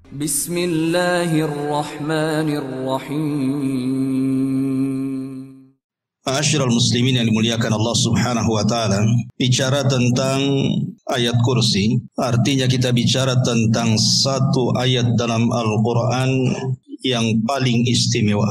Bismillahirrahmanirrahim. Ma'asyiral muslimin yang dimuliakan Allah Subhanahu wa taala, bicara tentang ayat kursi, artinya kita bicara tentang satu ayat dalam Al-Qur'an yang paling istimewa.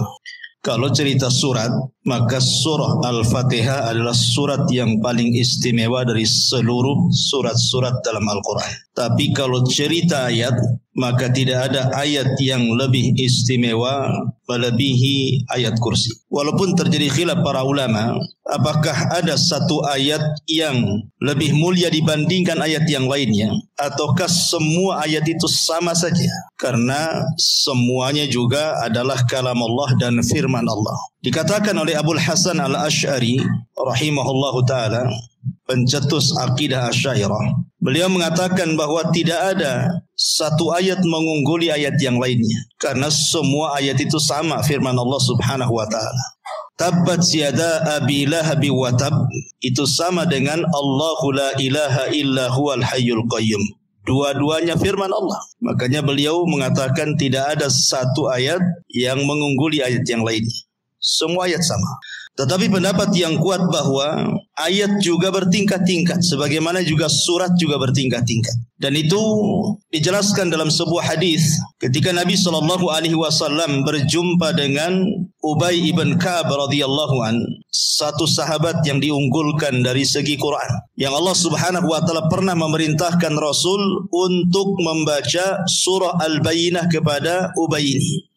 Kalau cerita surat, maka surah Al-Fatihah adalah surat yang paling istimewa dari seluruh surat-surat dalam Al-Quran. Tapi kalau cerita ayat, maka tidak ada ayat yang lebih istimewa melebihi ayat kursi. Walaupun terjadi khilaf para ulama, apakah ada satu ayat yang lebih mulia dibandingkan ayat yang lainnya, ataukah semua ayat itu sama saja? Karena semuanya juga adalah kalam Allah dan firman Allah. Dikatakan oleh Abul Hasan Al-Asy'ari rahimahullahu ta'ala, pencetus akidah Asy'ariyah, beliau mengatakan bahwa tidak ada satu ayat mengungguli ayat yang lainnya, karena semua ayat itu sama firman Allah Subhanahu wa ta'ala. Tabbat yada abi lahabi wa tab, itu sama dengan Allahu la ilaha illa huwal hayyul qayyum. Dua-duanya firman Allah. Makanya beliau mengatakan tidak ada satu ayat yang mengungguli ayat yang lainnya. Semua ayat sama. Tetapi pendapat yang kuat bahwa ayat juga bertingkat-tingkat, sebagaimana juga surat juga bertingkat-tingkat. Dan itu dijelaskan dalam sebuah hadis ketika Nabi SAW berjumpa dengan Ubay ibn Ka'ab radhiyallahu an, satu sahabat yang diunggulkan dari segi Quran, yang Allah Subhanahu wa taala pernah memerintahkan Rasul untuk membaca surah Al-Bayyinah kepada Ubay ini.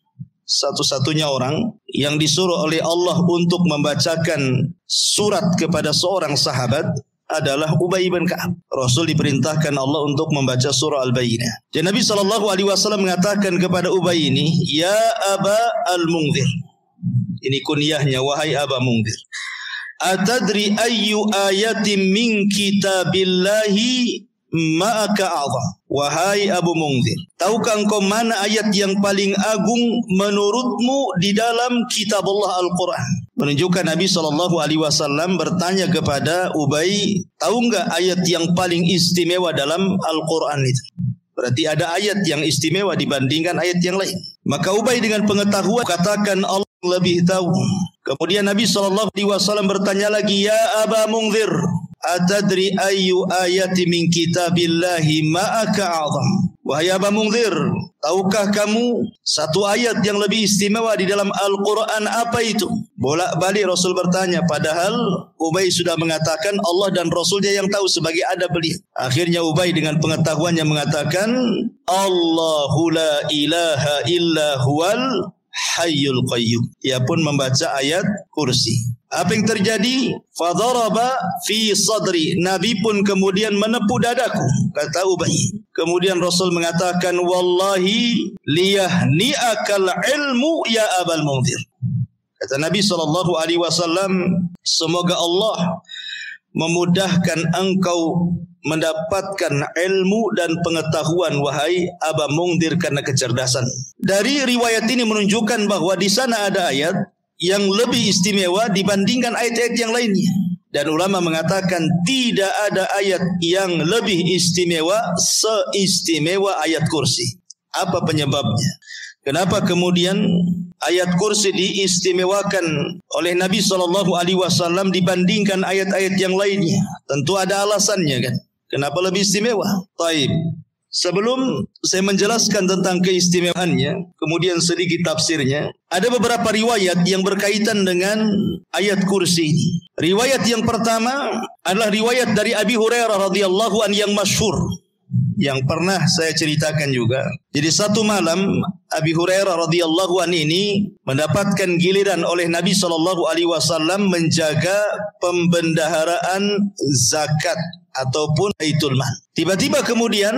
Satu-satunya orang yang disuruh oleh Allah untuk membacakan surat kepada seorang sahabat adalah Ubay bin Ka'ab. Rasul diperintahkan Allah untuk membaca surah Al-Bayyinah. Dan Nabi SAW mengatakan kepada Ubay ini, Ya Aba Al-Mungzir. Ini kunyahnya, wahai Aba Mungzir. Atadri ayyu ayatim min kitabillahi ma'aka a'zam. Wahai Abu Mungzir, tahukah engkau mana ayat yang paling agung menurutmu di dalam kitab Allah Al-Quran? Menunjukkan Nabi SAW bertanya kepada Ubay, tahu enggak ayat yang paling istimewa dalam Al-Quran itu? Berarti ada ayat yang istimewa dibandingkan ayat yang lain. Maka Ubay dengan pengetahuan katakan Allah lebih tahu. Kemudian Nabi SAW bertanya lagi, Ya Aba Mungzir, atadri ayyu ayati min kitabillahi ma'aka a'zam. Wahai Aba Mungzir, tahukah kamu satu ayat yang lebih istimewa di dalam Al-Quran apa itu? Bolak-balik Rasul bertanya, padahal Ubay sudah mengatakan Allah dan Rasulnya yang tahu sebagai adab beliau. Akhirnya Ubay dengan pengetahuannya mengatakan, Allahu la ilaha illa huwal hayyul qayyum. Ia pun membaca ayat kursi. Apa yang terjadi? Fadaraba fi sadri. Nabi pun kemudian menepuk dadaku, kata Ubay. Kemudian Rasul mengatakan, Wallahi liyahni'akal ilmu ya Abal Mungzir. Kata Nabi SAW, semoga Allah memudahkan engkau mendapatkan ilmu dan pengetahuan wahai Aba Mungzir karena kecerdasan. Dari riwayat ini menunjukkan bahwa di sana ada ayat yang lebih istimewa dibandingkan ayat-ayat yang lainnya. Dan ulama mengatakan tidak ada ayat yang lebih istimewa seistimewa ayat kursi. Apa penyebabnya? Kenapa kemudian ayat kursi diistimewakan oleh Nabi SAW dibandingkan ayat-ayat yang lainnya? Tentu ada alasannya kan. Kenapa lebih istimewa? Taib. Sebelum saya menjelaskan tentang keistimewaannya, kemudian sedikit tafsirnya, ada beberapa riwayat yang berkaitan dengan ayat kursi ini. Riwayat yang pertama adalah riwayat dari Abi Hurairah radhiyallahu an yang masyhur, yang pernah saya ceritakan juga. Jadi satu malam Abi Hurairah radhiyallahu an ini mendapatkan giliran oleh Nabi SAW menjaga pembendaharaan zakat ataupun baitul mal. Tiba-tiba kemudian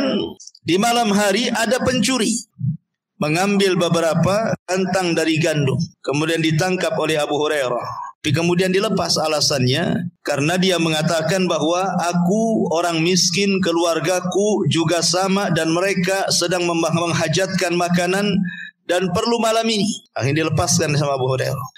di malam hari ada pencuri mengambil beberapa kantang dari gandum, kemudian ditangkap oleh Abu Hurairah. Tapi kemudian dilepas, alasannya karena dia mengatakan bahwa aku orang miskin, keluargaku juga sama dan mereka sedang menghajatkan makanan dan perlu malam ini. Akhirnya dilepaskan sama Abu Hurairah.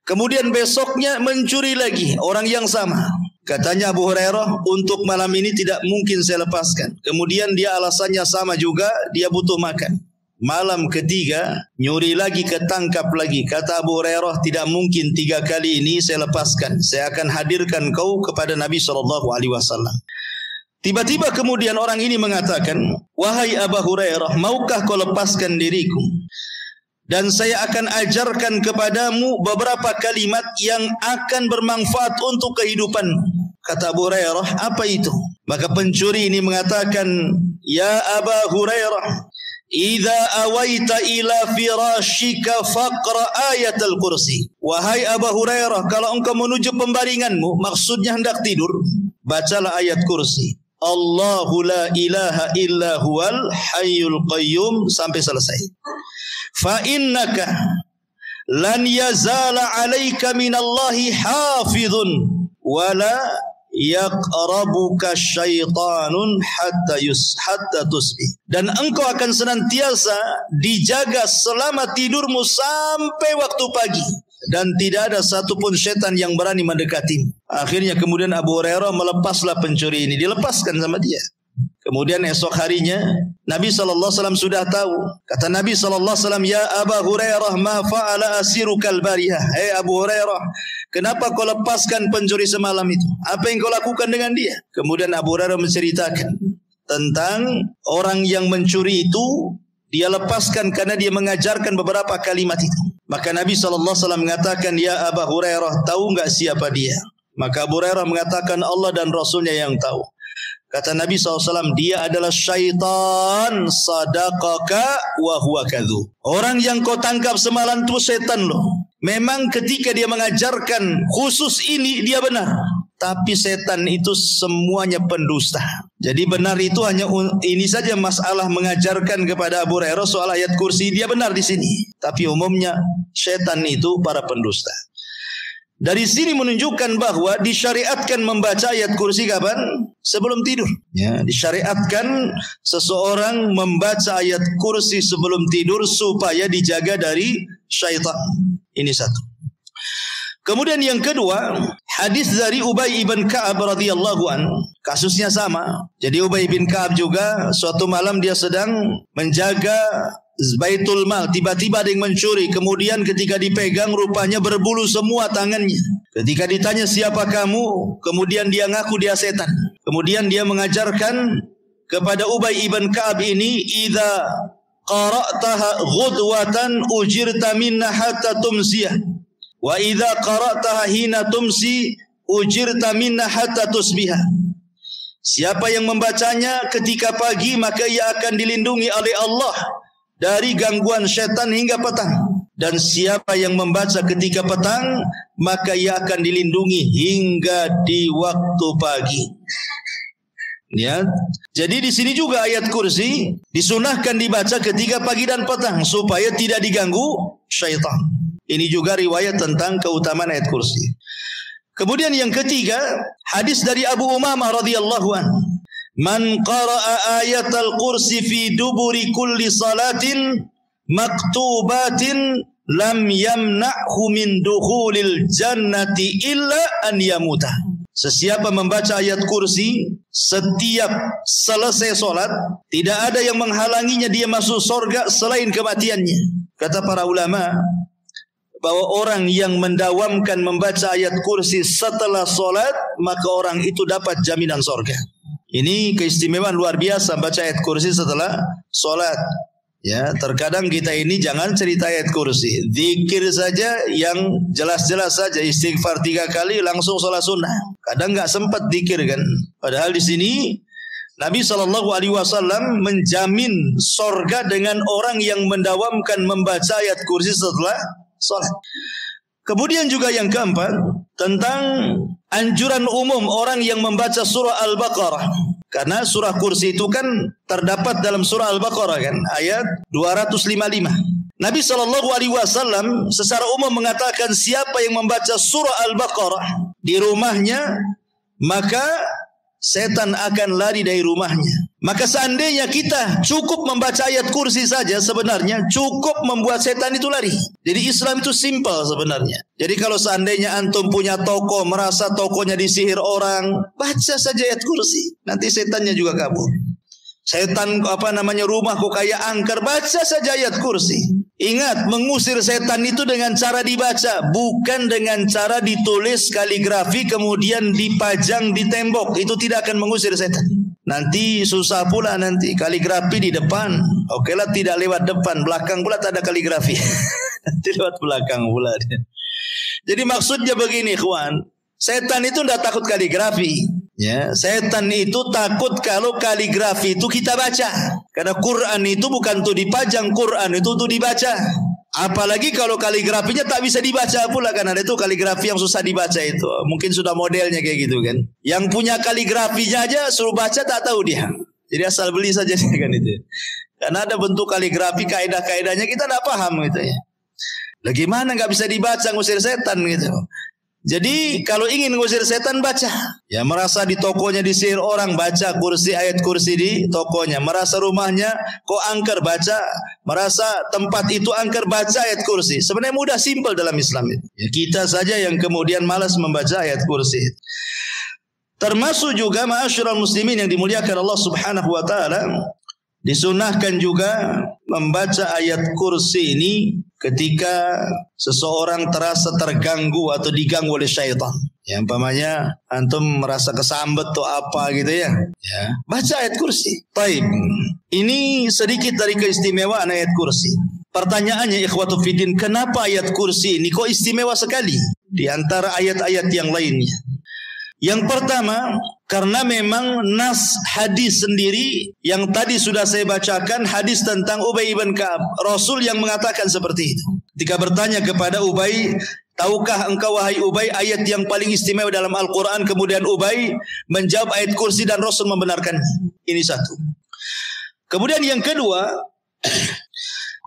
Kemudian besoknya mencuri lagi orang yang sama. Katanya Abu Hurairah, untuk malam ini tidak mungkin saya lepaskan. Kemudian dia alasannya sama juga, dia butuh makan. malam ketiga nyuri lagi, ketangkap lagi. Kata Abu Hurairah, tidak mungkin 3 kali ini saya lepaskan. Saya akan hadirkan kau kepada Nabi SAW. Tiba-tiba kemudian orang ini mengatakan, wahai Abu Hurairah, maukah kau lepaskan diriku? Dan saya akan ajarkan kepadamu beberapa kalimat yang akan bermanfaat untuk kehidupanmu. Kata Abu Hurairah, apa itu? Maka pencuri ini mengatakan, ya Abu Hurairah, idza awaita ila firashika faqra ayatul kursi. Wahai Abu Hurairah, kalau engkau menuju pembaringanmu, maksudnya hendak tidur, bacalah ayat kursi. Allahu la ilaha illa huwal hayyul qayyum sampai selesai. Fa innaka lan yazala 'alaika minallahi hafizun wala yaqrabuka syaitanun hatta tusbih. Dan engkau akan senantiasa dijaga selama tidurmu sampai waktu pagi, dan tidak ada satupun setan yang berani mendekatimu. Akhirnya kemudian Abu Hurairah melepaslah pencuri ini, dilepaskan sama dia. Kemudian esok harinya Nabi SAW sudah tahu. Kata Nabi SAW, ya Abu Hurairah, ma fa'ala asirukal barihah. Hei Abu Hurairah, kenapa kau lepaskan pencuri semalam itu? Apa yang kau lakukan dengan dia? Kemudian Abu Hurairah menceritakan tentang orang yang mencuri itu, dia lepaskan karena dia mengajarkan beberapa kalimat itu. Maka Nabi SAW mengatakan, ya Abu Hurairah, tahu enggak siapa dia? Maka Abu Hurairah mengatakan, Allah dan Rasulnya yang tahu. Kata Nabi SAW, dia adalah syaitan, sadaqaka wa huwa kadhub. Orang yang kau tangkap semalam itu setan loh. Memang ketika dia mengajarkan khusus ini, dia benar. Tapi setan itu semuanya pendusta. Jadi benar itu hanya ini saja masalah mengajarkan kepada Abu Hurairah soal ayat kursi, dia benar di sini. Tapi umumnya setan itu para pendusta. Dari sini menunjukkan bahwa disyariatkan membaca ayat kursi kapan? Sebelum tidur. Ya, disyariatkan seseorang membaca ayat kursi sebelum tidur supaya dijaga dari syaitan. Ini satu. Kemudian yang kedua, hadis dari Ubay bin Ka'ab radhiyallahu an. Kasusnya sama. Jadi Ubay bin Ka'ab juga suatu malam dia sedang menjaga Baitul Mal, tiba-tiba ada yang mencuri. Kemudian ketika dipegang rupanya berbulu semua tangannya. Ketika ditanya siapa kamu, kemudian dia ngaku dia setan. Kemudian dia mengajarkan kepada Ubay ibn Ka'ab ini, idza qara'taha ghudwatan ujirta minna hatta tumsiyah, wa idza qara'taha hina tumsi ujirta minna hatta tusbihah. Siapa yang membacanya ketika pagi, maka ia akan dilindungi oleh Allah dari gangguan setan hingga petang. Dan siapa yang membaca ketika petang, maka ia akan dilindungi hingga di waktu pagi. Ya. Jadi di sini juga ayat kursi disunahkan dibaca ketika pagi dan petang supaya tidak diganggu syaitan. Ini juga riwayat tentang keutamaan ayat kursi. Kemudian yang ketiga, hadis dari Abu Umamah radhiyallahu anhu. Man qara'a ayatal kursi fi duburi kulli salatin maktubatin lam yamna'hu min dukhulil jannati illa an yamuta. Sesiapa membaca ayat kursi setiap selesai solat, tidak ada yang menghalanginya dia masuk surga selain kematiannya. Kata para ulama bahwa orang yang mendawamkan membaca ayat kursi setelah solat, maka orang itu dapat jaminan surga. Ini keistimewaan luar biasa baca ayat kursi setelah solat. Ya, terkadang kita ini jangan cerita ayat kursi, zikir saja yang jelas-jelas saja, istighfar 3 kali langsung sholat sunnah. Kadang nggak sempat zikir kan. Padahal di sini Nabi SAW menjamin sorga dengan orang yang mendawamkan membaca ayat kursi setelah sholat. Kemudian juga yang keempat, tentang anjuran umum orang yang membaca surah Al-Baqarah. Karena surah kursi itu kan terdapat dalam surah Al-Baqarah kan, ayat 255. Nabi SAW secara umum mengatakan siapa yang membaca surah Al-Baqarah di rumahnya, maka setan akan lari dari rumahnya. Maka seandainya kita cukup membaca ayat kursi saja, sebenarnya cukup membuat setan itu lari. Jadi Islam itu simple sebenarnya. Jadi kalau seandainya antum punya toko, merasa tokonya disihir orang, baca saja ayat kursi, nanti setannya juga kabur. Setan rumah kok kayak angker, baca saja ayat kursi. Ingat, mengusir setan itu dengan cara dibaca, bukan dengan cara ditulis kaligrafi kemudian dipajang di tembok. Itu tidak akan mengusir setan. Nanti susah pula nanti kaligrafi di depan. Oke lah, tidak lewat depan, belakang pula tak ada kaligrafi. Nanti lewat belakang pula. Jadi maksudnya begini, ikhwan. Setan itu tidak takut kaligrafi. Ya, setan itu takut kalau kaligrafi itu kita baca. Karena Quran itu bukan untuk dipajang, Quran itu untuk dibaca. Apalagi kalau kaligrafinya tak bisa dibaca pula, kan ada itu kaligrafi yang susah dibaca itu. Mungkin sudah modelnya kayak gitu kan. Yang punya kaligrafinya aja suruh baca tak tahu dia. Jadi asal beli saja kan itu. Karena ada bentuk kaligrafi, kaidah-kaidahnya kita tak paham gitu ya. Lah gimana nggak bisa dibaca ngusir setan gitu. Jadi kalau ingin ngusir setan baca. Ya, merasa di tokonya disihir orang, baca kursi, ayat kursi di tokonya. Merasa rumahnya kok angker, baca. Merasa tempat itu angker, baca ayat kursi. Sebenarnya mudah, simpel dalam Islam itu. Ya, kita saja yang kemudian malas membaca ayat kursi. Termasuk juga ma'asyiral muslimin yang dimuliakan Allah Subhanahu wa taala, disunahkan juga membaca ayat kursi ini ketika seseorang terasa terganggu atau diganggu oleh syaitan. Ya, umpamanya antum merasa kesambet atau apa gitu ya. Ya, baca ayat kursi. Taib. Ini sedikit dari keistimewaan ayat kursi. Pertanyaannya ikhwatu fiddin, kenapa ayat kursi ini kok istimewa sekali di antara ayat-ayat yang lainnya? Yang pertama, karena memang nas hadis sendiri yang tadi sudah saya bacakan, hadis tentang Ubay ibn Ka'ab, Rasul yang mengatakan seperti itu. Ketika bertanya kepada Ubay, tahukah engkau wahai Ubay ayat yang paling istimewa dalam Al-Quran? Kemudian Ubay menjawab ayat kursi dan Rasul membenarkannya. Ini satu. Kemudian yang kedua,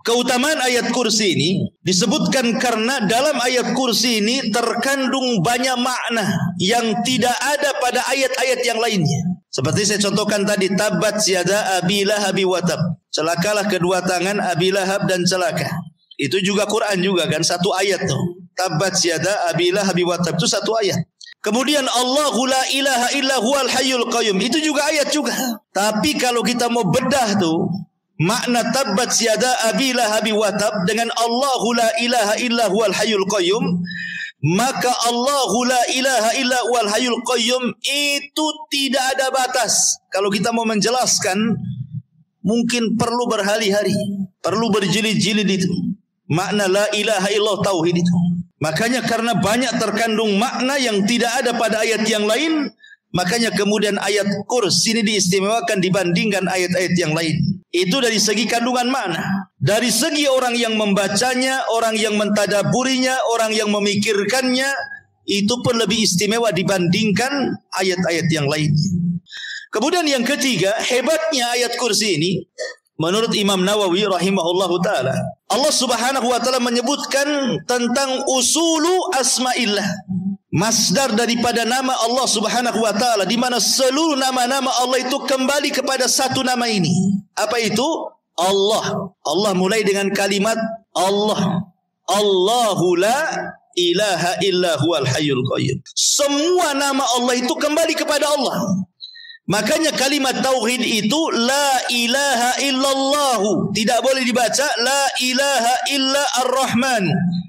keutamaan ayat kursi ini disebutkan karena dalam ayat kursi ini terkandung banyak makna yang tidak ada pada ayat-ayat yang lainnya. Seperti saya contohkan tadi, tabbat yada Abi Lahab wa tab. Celakalah kedua tangan Abi Lahab dan celaka. Itu juga Quran juga kan, satu ayat tuh. Tabbat yada Abi Lahab wa tab, itu satu ayat. Kemudian Allahu la ilaha illa huwal hayyul qayyum, itu juga ayat juga. Tapi kalau kita mau bedah tuh makna tabbat yada Abi Lahab wa tab dengan Allahu la ilaha illa huwal hayyul qayyum, maka Allahu la ilaha illa huwal hayyul qayyum itu tidak ada batas. Kalau kita mau menjelaskan mungkin perlu berhari-hari, perlu berjilid-jilid itu. Makna la ilaha illallah tauhid itu. Makanya karena banyak terkandung makna yang tidak ada pada ayat yang lain, makanya kemudian ayat kursi ini diistimewakan dibandingkan ayat-ayat yang lain. Itu dari segi kandungan makna. Dari segi orang yang membacanya, orang yang mentadaburinya, orang yang memikirkannya, itu pun lebih istimewa dibandingkan ayat-ayat yang lain. Kemudian yang ketiga, hebatnya ayat kursi ini, menurut Imam Nawawi rahimahullahu ta'ala, Allah subhanahu wa ta'ala menyebutkan tentang usulu asma'illah, masdar daripada nama Allah subhanahu wa ta'ala, di mana seluruh nama-nama Allah itu kembali kepada satu nama ini. Apa itu? Allah. Allah mulai dengan kalimat Allah. Allahu la ilaha illa huwal hayyul qayyum. Semua nama Allah itu kembali kepada Allah. Makanya kalimat tauhid itu la ilaha illallah, tidak boleh dibaca la ilaha illa ar-Rahman,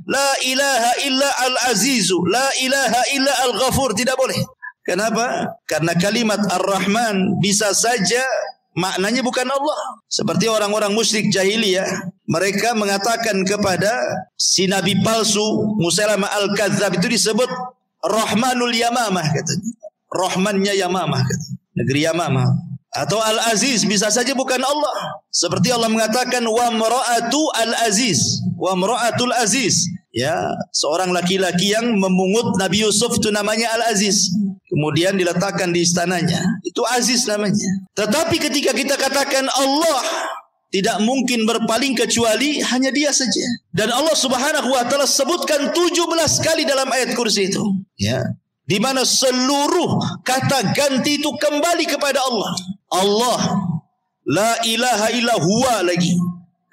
la ilaha illa al-Azizu, la ilaha illa al-Ghafur, tidak boleh. Kenapa? Karena kalimat ar-Rahman bisa saja maknanya bukan Allah. Seperti orang-orang musyrik jahiliyah, mereka mengatakan kepada si nabi palsu Musailamah al-Kadzdzab itu disebut Rahmanul Yamamah katanya. Rahmannya Yamamah katanya. Negeri Yamamah. Atau Al-Aziz bisa saja bukan Allah. Seperti Allah mengatakan wa mra'atu al-Aziz, wa mra'atul Aziz. Ya, seorang laki-laki yang memungut Nabi Yusuf itu namanya Al-Aziz. Kemudian diletakkan di istananya. Itu Aziz namanya. Tetapi ketika kita katakan Allah, tidak mungkin berpaling kecuali hanya Dia saja. Dan Allah Subhanahu wa taala sebutkan 17 kali dalam ayat kursi itu. Ya. Di mana seluruh kata ganti itu kembali kepada Allah. Allah, la ilaha illa huwa lagi.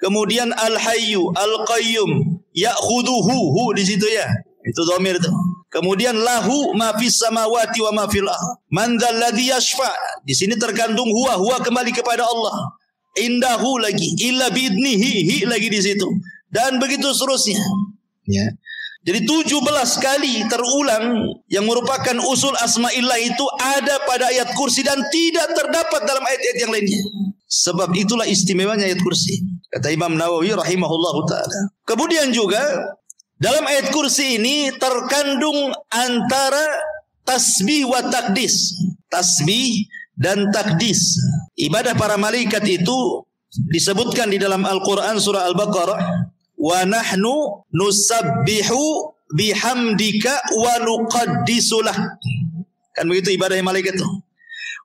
Kemudian al-hayyu, al-qayyum, ya'khuduhu, di situ ya. Itu dhamir itu. Kemudian lahu ma fis samawati wa ma fil ardh. Man dzal ladzi yashfa'. Di sini terkandung huwa kembali kepada Allah. Indahu lagi, illa biidnihi lagi di situ. Dan begitu seterusnya. Ya. Jadi 17 kali terulang yang merupakan usul asma'illah itu ada pada ayat kursi dan tidak terdapat dalam ayat-ayat yang lainnya. Sebab itulah istimewanya ayat kursi. Kata Imam Nawawi rahimahullahu ta'ala. Kemudian juga dalam ayat kursi ini terkandung antara tasbih wa takdis. Tasbih dan takdis. Ibadah para malaikat itu disebutkan di dalam Al-Quran surah Al-Baqarah. Wa nahnu nusabbihu bihamdika wa nuqaddisulah. Kan begitu ibadah malaikat itu.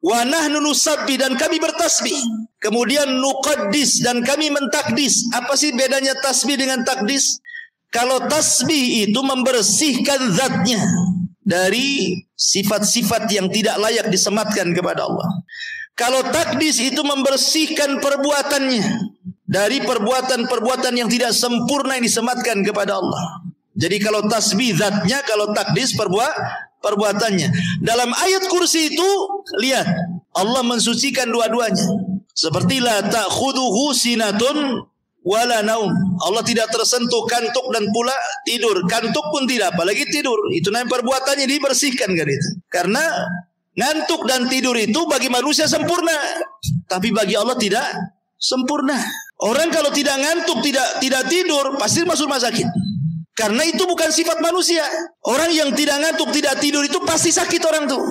Wa nahnu nusabbih dan kami bertasbih. Kemudian nuqaddis dan kami mentakdis. Apa sih bedanya tasbih dengan takdis? Kalau tasbih itu membersihkan zatnya dari sifat-sifat yang tidak layak disematkan kepada Allah. Kalau takdis itu membersihkan perbuatannya dari perbuatan-perbuatan yang tidak sempurna yang disematkan kepada Allah. Jadi kalau tasbih zatnya, kalau takdis perbuatannya. Dalam ayat kursi itu lihat Allah mensucikan dua-duanya. Seperti la ta'khuduhu sinatun wala naum. Allah tidak tersentuh kantuk dan pula tidur. Kantuk pun tidak, apalagi tidur. Itu namanya perbuatannya dibersihkan kan itu. Karena ngantuk dan tidur itu bagi manusia sempurna, tapi bagi Allah tidak sempurna. Orang kalau tidak ngantuk, tidak tidur, pasti masuk rumah sakit. Karena itu bukan sifat manusia. Orang yang tidak ngantuk, tidak tidur itu pasti sakit orang tuh.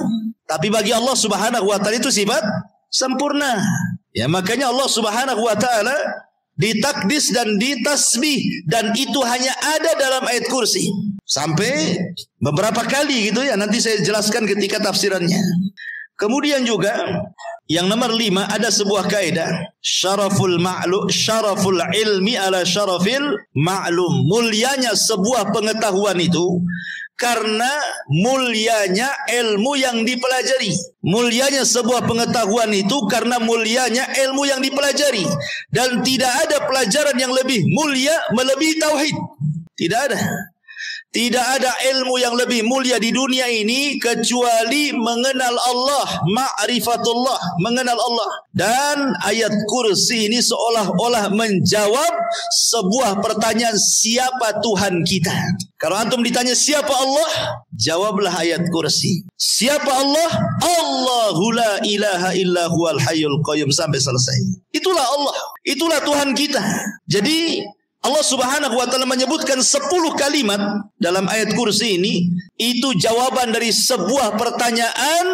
Tapi bagi Allah Subhanahu wa taala itu sifat sempurna. Ya, makanya Allah Subhanahu wa taala ditakdis dan ditasbih, dan itu hanya ada dalam ayat kursi. Sampai beberapa kali gitu ya, nanti saya jelaskan ketika tafsirannya. Kemudian juga yang nomor 5 ada sebuah kaidah, syaraful ilmi ala syarafil ma'lum. Mulianya sebuah pengetahuan itu karena mulianya ilmu yang dipelajari. Mulianya sebuah pengetahuan itu karena mulianya ilmu yang dipelajari. Dan tidak ada pelajaran yang lebih mulia melebihi tauhid. Tidak ada. Tidak ada ilmu yang lebih mulia di dunia ini kecuali mengenal Allah, ma'rifatullah, mengenal Allah. Dan ayat kursi ini seolah-olah menjawab sebuah pertanyaan, siapa Tuhan kita? Kalau antum ditanya siapa Allah, jawablah ayat kursi. Siapa Allah? Allahu la ilaha illa huwal hayyul qayyum, sampai selesai. Itulah Allah, itulah Tuhan kita. Jadi Allah Subhanahu wa taala menyebutkan 10 kalimat dalam ayat kursi ini, itu jawaban dari sebuah pertanyaan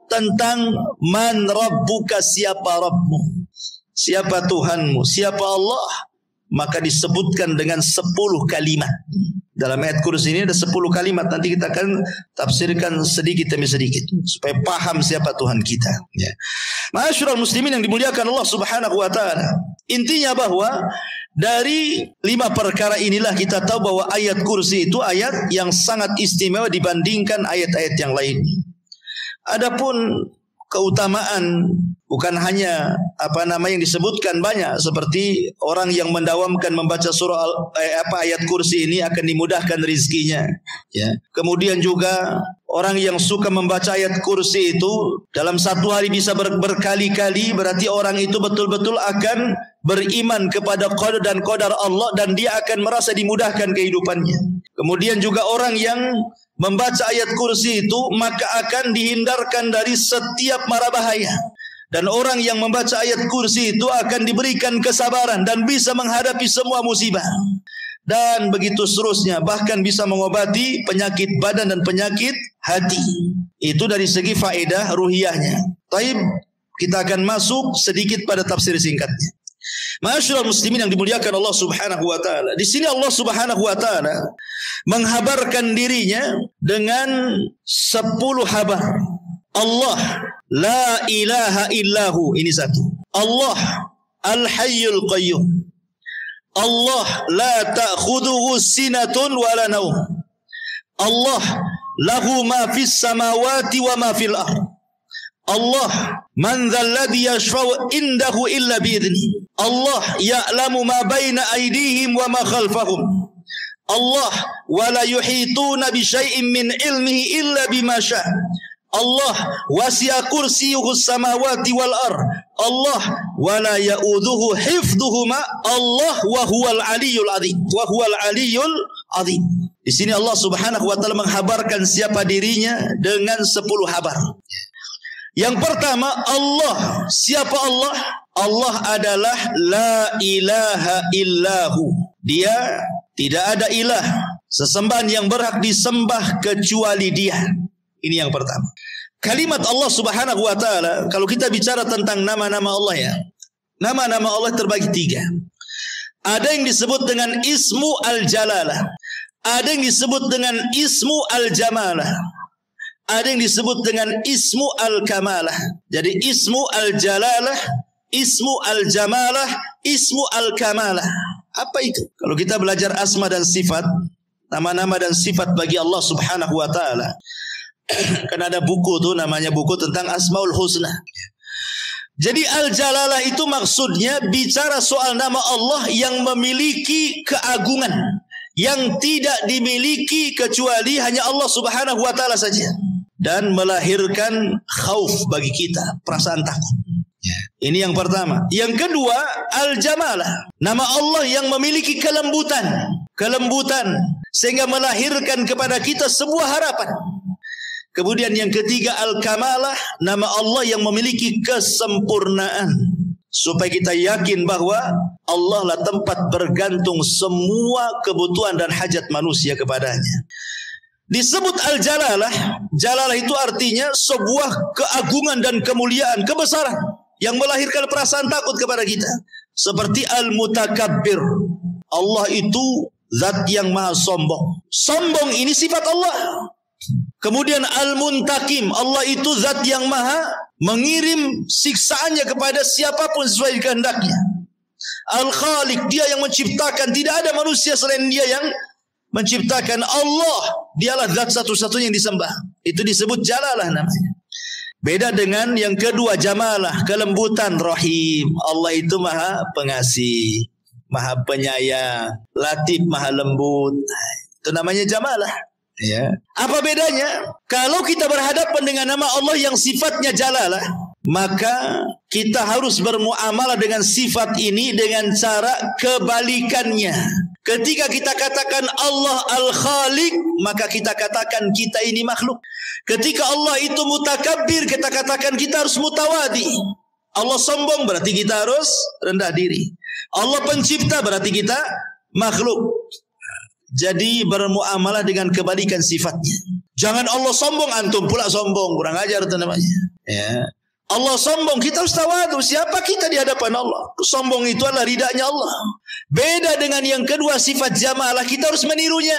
tentang man rabbuka, siapa Rabbmu, siapa Tuhanmu, siapa Allah. Maka disebutkan dengan 10 kalimat. Dalam ayat kursi ini ada 10 kalimat. Nanti kita akan tafsirkan sedikit demi sedikit supaya paham siapa Tuhan kita. Ya. Ma'asyiral muslimin yang dimuliakan Allah Subhanahu wa taala. Intinya bahwa dari 5 perkara inilah kita tahu bahwa ayat kursi itu ayat yang sangat istimewa dibandingkan ayat-ayat yang lain. Adapun keutamaan bukan hanya yang disebutkan banyak, seperti orang yang mendawamkan membaca surah ayat kursi ini akan dimudahkan rizkinya. Ya. Kemudian juga orang yang suka membaca ayat kursi itu dalam satu hari bisa berkali-kali, berarti orang itu betul-betul akan beriman kepada qadar dan qadar Allah, dan dia akan merasa dimudahkan kehidupannya. Kemudian juga orang yang membaca ayat kursi itu maka akan dihindarkan dari setiap mara bahaya. Dan orang yang membaca ayat kursi itu akan diberikan kesabaran dan bisa menghadapi semua musibah. Dan begitu seterusnya, bahkan bisa mengobati penyakit badan dan penyakit hati. Itu dari segi faedah ruhiyahnya. Taib, kita akan masuk sedikit pada tafsir singkatnya. Ma'asyiral muslimin yang dimuliakan Allah Subhanahu wa taala. Di sini Allah Subhanahu wa taala menghabarkan dirinya dengan 10 habar. Allah la ilaha illahu, ini satu. Allah al-hayyul qayyum. Allah la ta'khuduhu sinatun wala naum. Allah lahu ma fis samawati wa ma fil ardh. Allah man dzal ladzi yashfa'u indahu illa bi'idni. Allah ya'lamu ma baina aydihim wa ma khalfahum. Allah wa la yuhituna bi syai'in min ilmihi illa bima syaa. Allah wasi'a kursiyyuhus samawati wal ard. Allah wa la ya'udzuhu hifdzuhuma. Allah wa huwal aliyyul azim. Wa huwal aliyyul azim. Di sini Allah Subhanahu wa taala menghabarkan siapa dirinya dengan 10 habar. Yang pertama, Allah. Siapa Allah? Allah adalah la ilaha illahu. Dia tidak ada ilah sesembahan yang berhak disembah kecuali Dia. Ini yang pertama. Kalimat Allah Subhanahu wa taala, kalau kita bicara tentang nama-nama Allah ya, nama-nama Allah terbagi 3. Ada yang disebut dengan Ismu Al-Jalalah, ada yang disebut dengan Ismu Al-Jamalah, ada yang disebut dengan Ismu Al-Kamalah. Jadi Ismu Al-Jalalah, Ismu Al-Jamalah, Ismu Al-Kamalah. Apa itu? Kalau kita belajar asma dan sifat, nama-nama dan sifat bagi Allah Subhanahu wa taala, kan ada buku tuh namanya buku tentang Asmaul Husna. Jadi Al-Jalalah itu maksudnya bicara soal nama Allah yang memiliki keagungan yang tidak dimiliki kecuali hanya Allah Subhanahu wa taala saja, dan melahirkan khauf bagi kita, perasaan takut. Ini yang pertama. Yang kedua, Al-Jamalah, nama Allah yang memiliki kelembutan sehingga melahirkan kepada kita sebuah harapan. Kemudian yang ketiga, Al-Kamalah, nama Allah yang memiliki kesempurnaan, supaya kita yakin bahwa Allah lah tempat bergantung semua kebutuhan dan hajat manusia kepadanya. Disebut Al-Jalalah, Jalalah itu artinya sebuah keagungan dan kemuliaan, kebesaran yang melahirkan perasaan takut kepada kita. Seperti Al-Mutakabbir, Allah itu zat yang maha sombong. Sombong ini sifat Allah. Kemudian Al-Muntakim, Allah itu zat yang maha mengirim siksaannya kepada siapapun sesuai kehendaknya. Al-Khaliq, Dia yang menciptakan, tidak ada manusia selain Dia yang menciptakan. Allah, Dialah zat satu-satunya yang disembah. Itu disebut Jalalah namanya. Beda dengan yang kedua, Jamalah, kelembutan, Rahim. Allah itu maha pengasih, maha penyayang, Latif, maha lembut. Itu namanya Jamalah. Ya. Apa bedanya? Kalau kita berhadapan dengan nama Allah yang sifatnya Jalalah, maka kita harus bermuamalah dengan sifat ini dengan cara kebalikannya. Ketika kita katakan Allah Al-Khaliq, maka kita katakan kita ini makhluk. Ketika Allah itu Mutakabbir, kita katakan kita harus mutawadi. Allah sombong, berarti kita harus rendah diri. Allah pencipta, berarti kita makhluk. Jadi bermuamalah dengan kebalikan sifatnya. Jangan Allah sombong, antum pula sombong, kurang ajar itu namanya. Ya. Allah sombong, kita harus tawadu. Siapa kita di hadapan Allah? Sombong itu adalah ridanya Allah. Beda dengan yang kedua, sifat Jamalah, kita harus menirunya.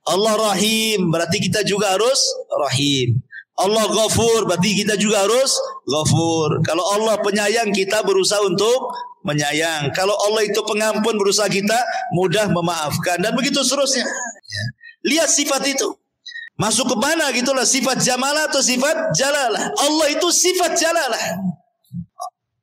Allah Rahim, berarti kita juga harus Rahim. Allah Ghafur, berarti kita juga harus Ghafur. Kalau Allah penyayang, kita berusaha untuk menyayang. Kalau Allah itu pengampun, berusaha kita mudah memaafkan, dan begitu seterusnya. Ya. Lihat sifat itu masuk ke mana gitulah, sifat Jamalah atau sifat Jalalah. Allah itu sifat Jalalah.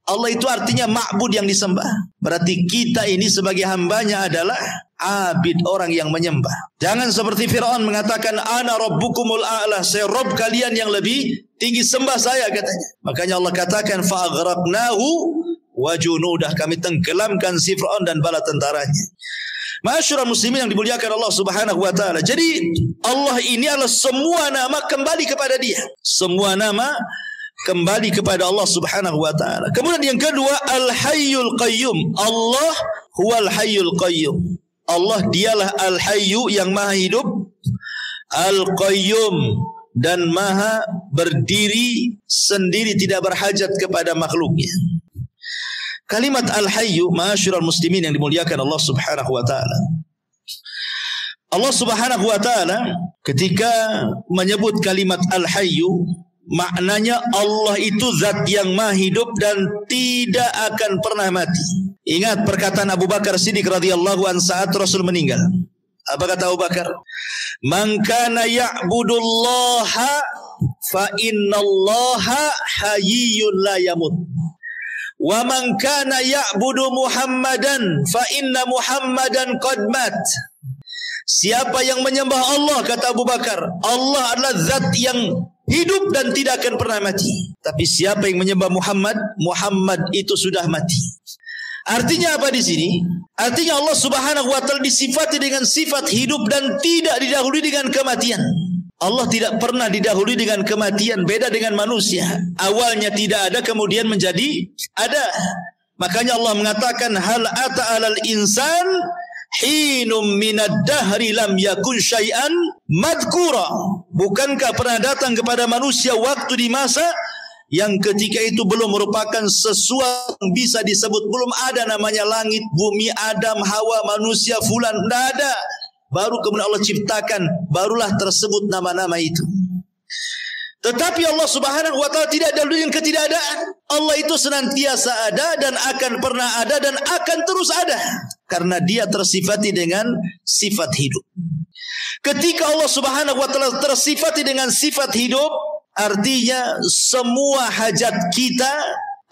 Allah itu artinya ma'bud, yang disembah. Berarti kita ini sebagai hambanya adalah abid, orang yang menyembah. Jangan seperti Fir'aun mengatakan ana rabbukumul a'la, saya Rabb kalian yang lebih tinggi, sembah saya katanya. Makanya Allah katakan fa'aghraqnahu wa junudah, kami tenggelamkan si Fir'aun dan bala tentaranya. Ma'asyiral muslimin yang dimuliakan Allah Subhanahu wa taala. Jadi Allah ini adalah semua nama kembali kepada Dia. Semua nama kembali kepada Allah Subhanahu wa taala. Kemudian yang kedua, Al-Hayyul Qayyum. Allah huwal Hayyul Qayyum. Allah dialah Al-Hayyu yang maha hidup, Al-Qayyum, dan maha berdiri sendiri, tidak berhajat kepada makhluknya. Kalimat Al-Hayyu, ma'asyiral muslimin yang dimuliakan Allah Subhanahu wa taala. Allah Subhanahu wa taala ketika menyebut kalimat Al-Hayyu, maknanya Allah itu zat yang maha hidup dan tidak akan pernah mati. Ingat perkataan Abu Bakar Siddiq radhiyallahu anhu saat Rasul meninggal. Apa kata Abu Bakar? Man kana ya'budullaha fa innallaha hayyun la yamut. Wa man kana ya'budu Muhammadan fa inna Muhammadan qad mat. Siapa yang menyembah Allah, kata Abu Bakar, Allah adalah zat yang hidup dan tidak akan pernah mati. Tapi siapa yang menyembah Muhammad, Muhammad itu sudah mati. Artinya apa di sini? Artinya Allah Subhanahu wa taala disifati dengan sifat hidup dan tidak didahului dengan kematian. Allah tidak pernah didahului dengan kematian, beda dengan manusia. Awalnya tidak ada, kemudian menjadi ada. Makanya Allah mengatakan hal ata 'alal insan hinum minad dahri lam yakun syai'an madhkura. Bukankah pernah datang kepada manusia waktu di masa yang ketika itu belum merupakan sesuatu yang bisa disebut, belum ada namanya langit, bumi, Adam, Hawa, manusia, fulan, tidak ada. Baru kemudian Allah ciptakan, barulah tersebut nama-nama itu. Tetapi Allah Subhanahu wa taala tidak ada dengan ketidakadaan. Allah itu senantiasa ada dan akan pernah ada dan akan terus ada, karena Dia tersifati dengan sifat hidup. Ketika Allah Subhanahu wa taala tersifati dengan sifat hidup, artinya semua hajat kita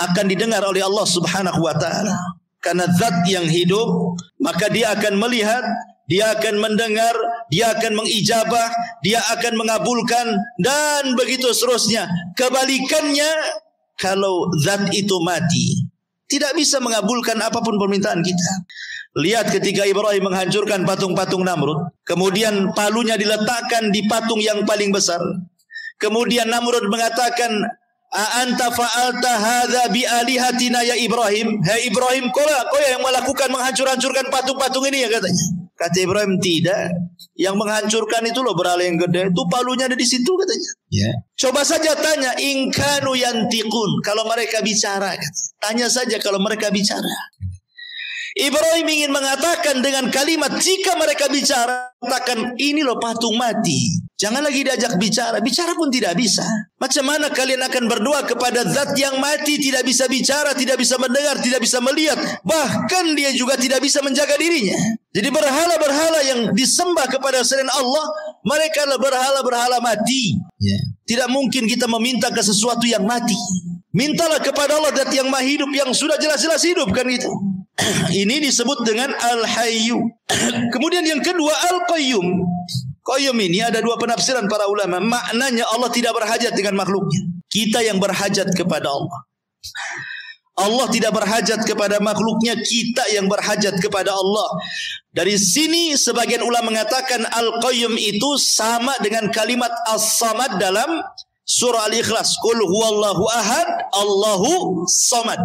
akan didengar oleh Allah Subhanahu wa taala. Karena zat yang hidup, maka Dia akan melihat, Dia akan mendengar, Dia akan mengijabah, Dia akan mengabulkan, dan begitu seterusnya. Kebalikannya, kalau zat itu mati, tidak bisa mengabulkan apapun permintaan kita. Lihat ketika Ibrahim menghancurkan patung-patung Namrud, kemudian palunya diletakkan di patung yang paling besar. Kemudian Namrud mengatakan, "A'anta fa'alta hadza bi alihatina ya Ibrahim?" Hai Ibrahim, kau yang melakukan menghancur-hancurkan patung-patung ini ya, katanya. Kata Ibrahim, tidak. Yang menghancurkan itu loh berhala yang gede, itu palunya ada di situ, katanya. Ya. Coba saja tanya, in kanu yantiqun, kalau mereka bicara, tanya saja kalau mereka bicara. Ibrahim ingin mengatakan dengan kalimat, jika mereka bicara, katakan ini loh patung mati, jangan lagi diajak bicara. Bicara pun tidak bisa. Macam mana kalian akan berdoa kepada zat yang mati, tidak bisa bicara, tidak bisa mendengar, tidak bisa melihat, bahkan dia juga tidak bisa menjaga dirinya. Jadi berhala-berhala yang disembah kepada selain Allah, mereka adalah berhala-berhala mati. Tidak mungkin kita meminta ke sesuatu yang mati. Mintalah kepada Allah zat yang maha hidup, yang sudah jelas-jelas hidup, kan gitu. Ini disebut dengan Al-Hayyu. Kemudian yang kedua, Al-Qayyum. Qayyum ini ada dua penafsiran para ulama. Maknanya Allah tidak berhajat dengan makhluknya. Kita yang berhajat kepada Allah. Allah tidak berhajat kepada makhluknya, kita yang berhajat kepada Allah. Dari sini sebagian ulama mengatakan Al-Qayyum itu sama dengan kalimat As-Samad dalam surah Al-Ikhlas. Qul huwallahu ahad, Allahu samad.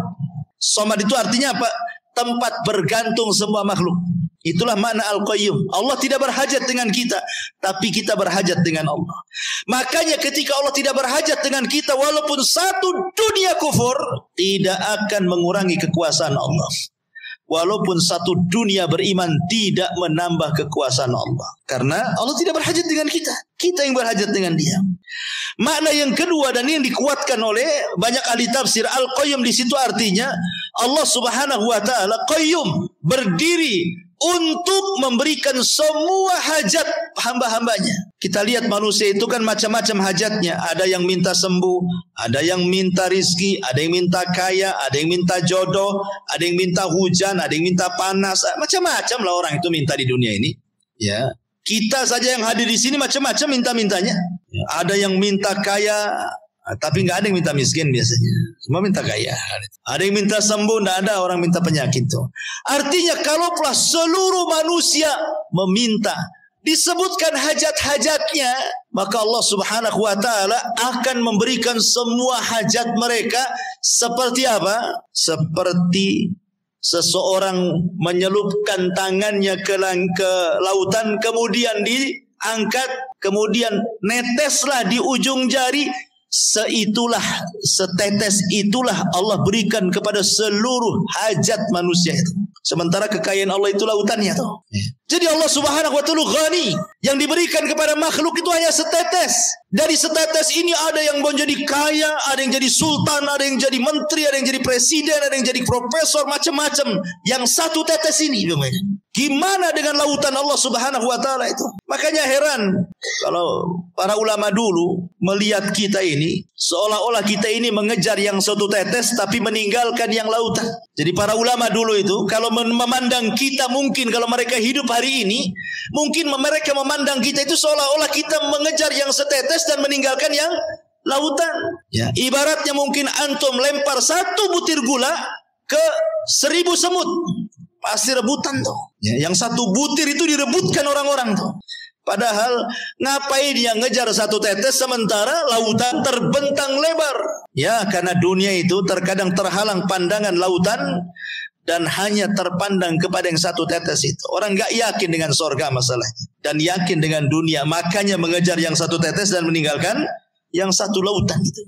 Samad itu artinya apa? Tempat bergantung semua makhluk. Itulah makna Al-Qayyum. Allah tidak berhajat dengan kita, tapi kita berhajat dengan Allah. Makanya ketika Allah tidak berhajat dengan kita, walaupun satu dunia kufur, tidak akan mengurangi kekuasaan Allah. Walaupun satu dunia beriman, tidak menambah kekuasaan Allah. Karena Allah tidak berhajat dengan kita, kita yang berhajat dengan Dia. Makna yang kedua, dan ini yang dikuatkan oleh banyak ahli tafsir, Al-Qayyum di situ artinya Allah Subhanahu wa taala Qayyum, berdiri untuk memberikan semua hajat hamba-hambanya. Kita lihat manusia itu kan macam-macam hajatnya. Ada yang minta sembuh, ada yang minta rizki, ada yang minta kaya, ada yang minta jodoh, ada yang minta hujan, ada yang minta panas. Macam-macam lah orang itu minta di dunia ini. Ya, kita saja yang hadir di sini macam-macam minta-mintanya. Ya. Ada yang minta kaya, tapi nggak ada yang minta miskin biasanya. Semua minta kaya. Ada yang minta sembuh, nggak ada orang minta penyakit tuh. Artinya kalaulah seluruh manusia meminta, disebutkan hajat-hajatnya, maka Allah Subhanahu wa taala akan memberikan semua hajat mereka. Seperti apa? Seperti seseorang menyelupkan tangannya ke lautan, kemudian diangkat, kemudian neteslah di ujung jari. Setetes itulah Allah berikan kepada seluruh hajat manusia itu. Sementara kekayaan Allah itu lautannya tuh. Jadi Allah Subhanahu wa taala ghani, yang diberikan kepada makhluk itu hanya setetes. Dari setetes ini ada yang menjadi kaya, ada yang jadi sultan, ada yang jadi menteri, ada yang jadi presiden, ada yang jadi profesor, macam-macam. Yang satu tetes ini, gimana dengan lautan Allah Subhanahu wa taala itu? Makanya heran kalau para ulama dulu melihat kita ini, seolah-olah kita ini mengejar yang satu tetes tapi meninggalkan yang lautan. Jadi para ulama dulu itu kalau memandang kita, mungkin kalau mereka hidup hari ini, mungkin mereka memandang kita itu seolah-olah kita mengejar yang setetes dan meninggalkan yang lautan. Ya, ibaratnya mungkin antum lempar 1 butir gula ke 1000 semut, pasti rebutan tuh. Ya, yang 1 butir itu direbutkan orang-orang tuh. Padahal ngapain dia ngejar 1 tetes sementara lautan terbentang lebar. Ya, karena dunia itu terkadang terhalang pandangan lautan dan hanya terpandang kepada yang 1 tetes itu. Orang gak yakin dengan surga masalahnya, dan yakin dengan dunia, makanya mengejar yang 1 tetes dan meninggalkan yang 1 lautan itu.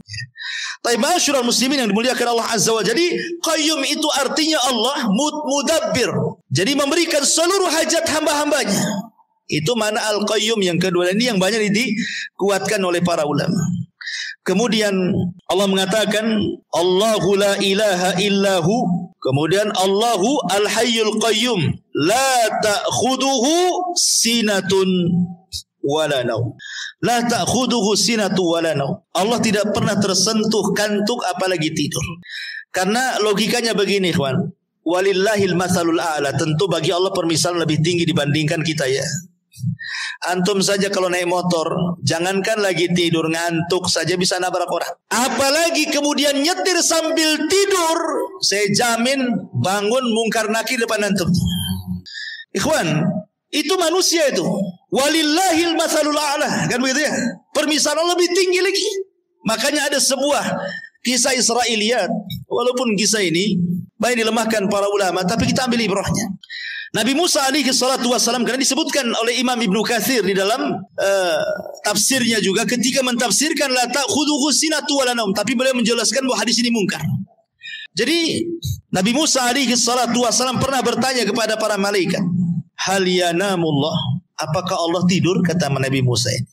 Tapi masyarul muslimin yang dimuliakan Allah Azza wa Jalla, jadi Qayyum itu artinya Allah mudabbir, jadi memberikan seluruh hajat hamba-hambanya. Itu mana Al-Qayyum yang kedua. Ini yang banyak dikuatkan oleh para ulama. Kemudian Allah mengatakan Allahu la ilaha illahu. Kemudian Allahu al-hayyul qayyum la ta'khuduhu sinatun wala naum. La ta'khuduhu sinatu wala naum. Allah tidak pernah tersentuh kantuk apalagi tidur. Karena logikanya begini, ikhwan. Walillahil matsalul a'la. Tentu bagi Allah permisalan lebih tinggi dibandingkan kita ya. Antum saja kalau naik motor, jangankan lagi tidur, ngantuk saja bisa nabrak orang. Apalagi kemudian nyetir sambil tidur, saya jamin bangun mungkar nakir depan antum. Ikhwan, itu manusia itu. Walillahil matsalul a'la, kan begitu ya? Permisalan lebih tinggi lagi. Makanya ada sebuah kisah Israiliyat, walaupun kisah ini banyak dilemahkan para ulama, tapi kita ambil ibrahnya. Nabi Musa alaihi salatu wassalam, karena disebutkan oleh Imam Ibnu Katsir di dalam tafsirnya juga, ketika mentafsirkan la ta'khudhuhu sinatu wala naum, tapi beliau menjelaskan bahwa hadis ini mungkar. Jadi Nabi Musa alaihi salatu wassalam pernah bertanya kepada para malaikat, hal yanamullah, apakah Allah tidur? Kata Nabi Musa ini.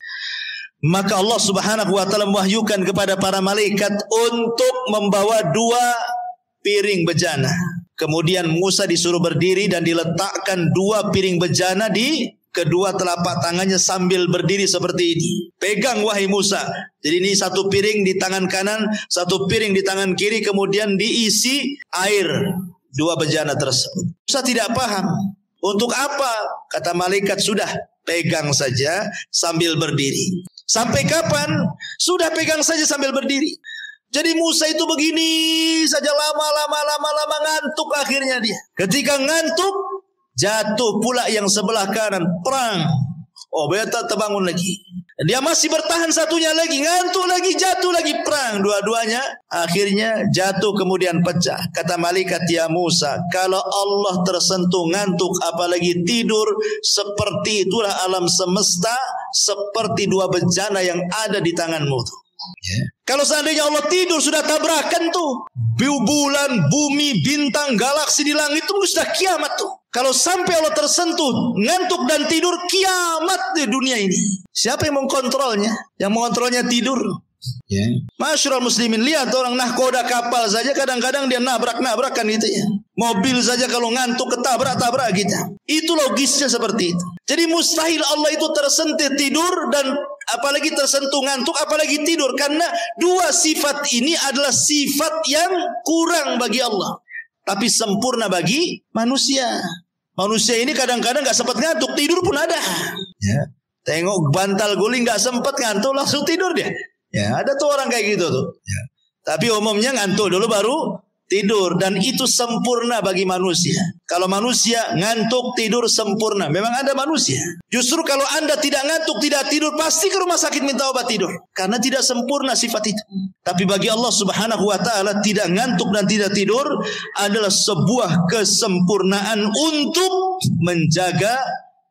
Maka Allah Subhanahu wa taala mewahyukan kepada para malaikat untuk membawa 2 piring bejana. Kemudian Musa disuruh berdiri dan diletakkan 2 piring bejana di kedua telapak tangannya sambil berdiri seperti ini. Pegang wahai Musa. Jadi ini 1 piring di tangan kanan, 1 piring di tangan kiri, kemudian diisi air 2 bejana tersebut. Musa tidak paham. Untuk apa? Kata malaikat, sudah pegang saja sambil berdiri. Sampai kapan? Sudah pegang saja sambil berdiri. Jadi Musa itu begini saja lama ngantuk akhirnya dia. Ketika ngantuk, jatuh pula yang sebelah kanan, perang. Oh, beta terbangun lagi. Dia masih bertahan satunya lagi, ngantuk lagi, jatuh lagi, perang. Dua-duanya akhirnya jatuh kemudian pecah. Kata malaikat, ya Musa, kalau Allah tersentuh ngantuk apalagi tidur, seperti itulah alam semesta, seperti 2 bejana yang ada di tanganmu tuh. Kalau seandainya Allah tidur, sudah tabrakan tuh. Bulan, bumi, bintang, galaksi di langit itu sudah kiamat tuh. Kalau sampai Allah tersentuh ngantuk dan tidur, kiamat di dunia ini. Siapa yang mengkontrolnya? Yang mengontrolnya tidur. Masyarul muslimin, lihat orang nahkoda kapal saja kadang-kadang dia nabrak-nabrakan gitu ya. Mobil saja kalau ngantuk ketabrak-tabrak kita. Itu logisnya seperti itu. Jadi mustahil Allah itu tersentuh tidur dan apalagi tersentuh ngantuk, apalagi tidur. Karena 2 sifat ini adalah sifat yang kurang bagi Allah, tapi sempurna bagi manusia. Manusia ini kadang-kadang gak sempat ngantuk, tidur pun ada. Ya. Tengok bantal guling gak sempat ngantuk, langsung tidur dia. Ya, ada tuh orang kayak gitu tuh. Ya. Tapi umumnya ngantuk dulu baru tidur, dan itu sempurna bagi manusia. Kalau manusia ngantuk tidur sempurna, memang ada manusia. Justru kalau Anda tidak ngantuk, tidak tidur, pasti ke rumah sakit minta obat tidur, karena tidak sempurna sifat itu. Tapi bagi Allah Subhanahu wa taala, tidak ngantuk dan tidak tidur adalah sebuah kesempurnaan untuk menjaga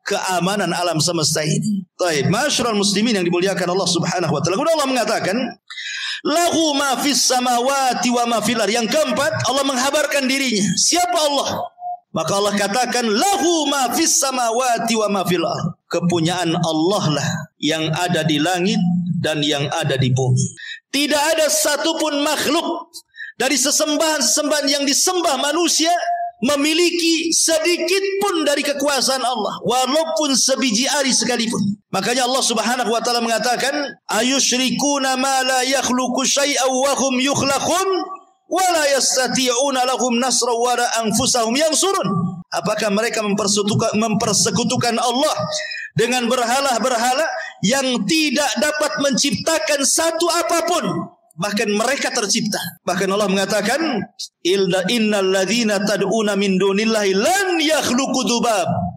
keamanan alam semesta ini. Baik, masyarul muslimin yang dimuliakan Allah Subhanahu wa taala. Kemudian Allah mengatakan, lahu ma fis samawati wa ma fil ardh. Yang keempat, Allah menghabarkan dirinya. Siapa Allah? Maka Allah katakan, lahu ma fis samawati wa ma fil ardh. Kepunyaan Allah lah yang ada di langit dan yang ada di bumi. Tidak ada satupun makhluk dari sesembahan-sesembahan yang disembah manusia memiliki sedikit pun dari kekuasaan Allah, walaupun sebiji ari sekalipun. Makanya Allah Subhanahu wa taala mengatakan, ayusyrikuna ma la yakhluqu syai'an wa hum yukhlaqun wa la yastati'una lahum nasra wa la anfusahum yansurun. Apakah mereka mempersekutukan Allah dengan berhala-berhala yang tidak dapat menciptakan satu apapun? Bahkan mereka tercipta. Bahkan Allah mengatakan, innal ladzina tad'una min dunillahi lan yakhluqu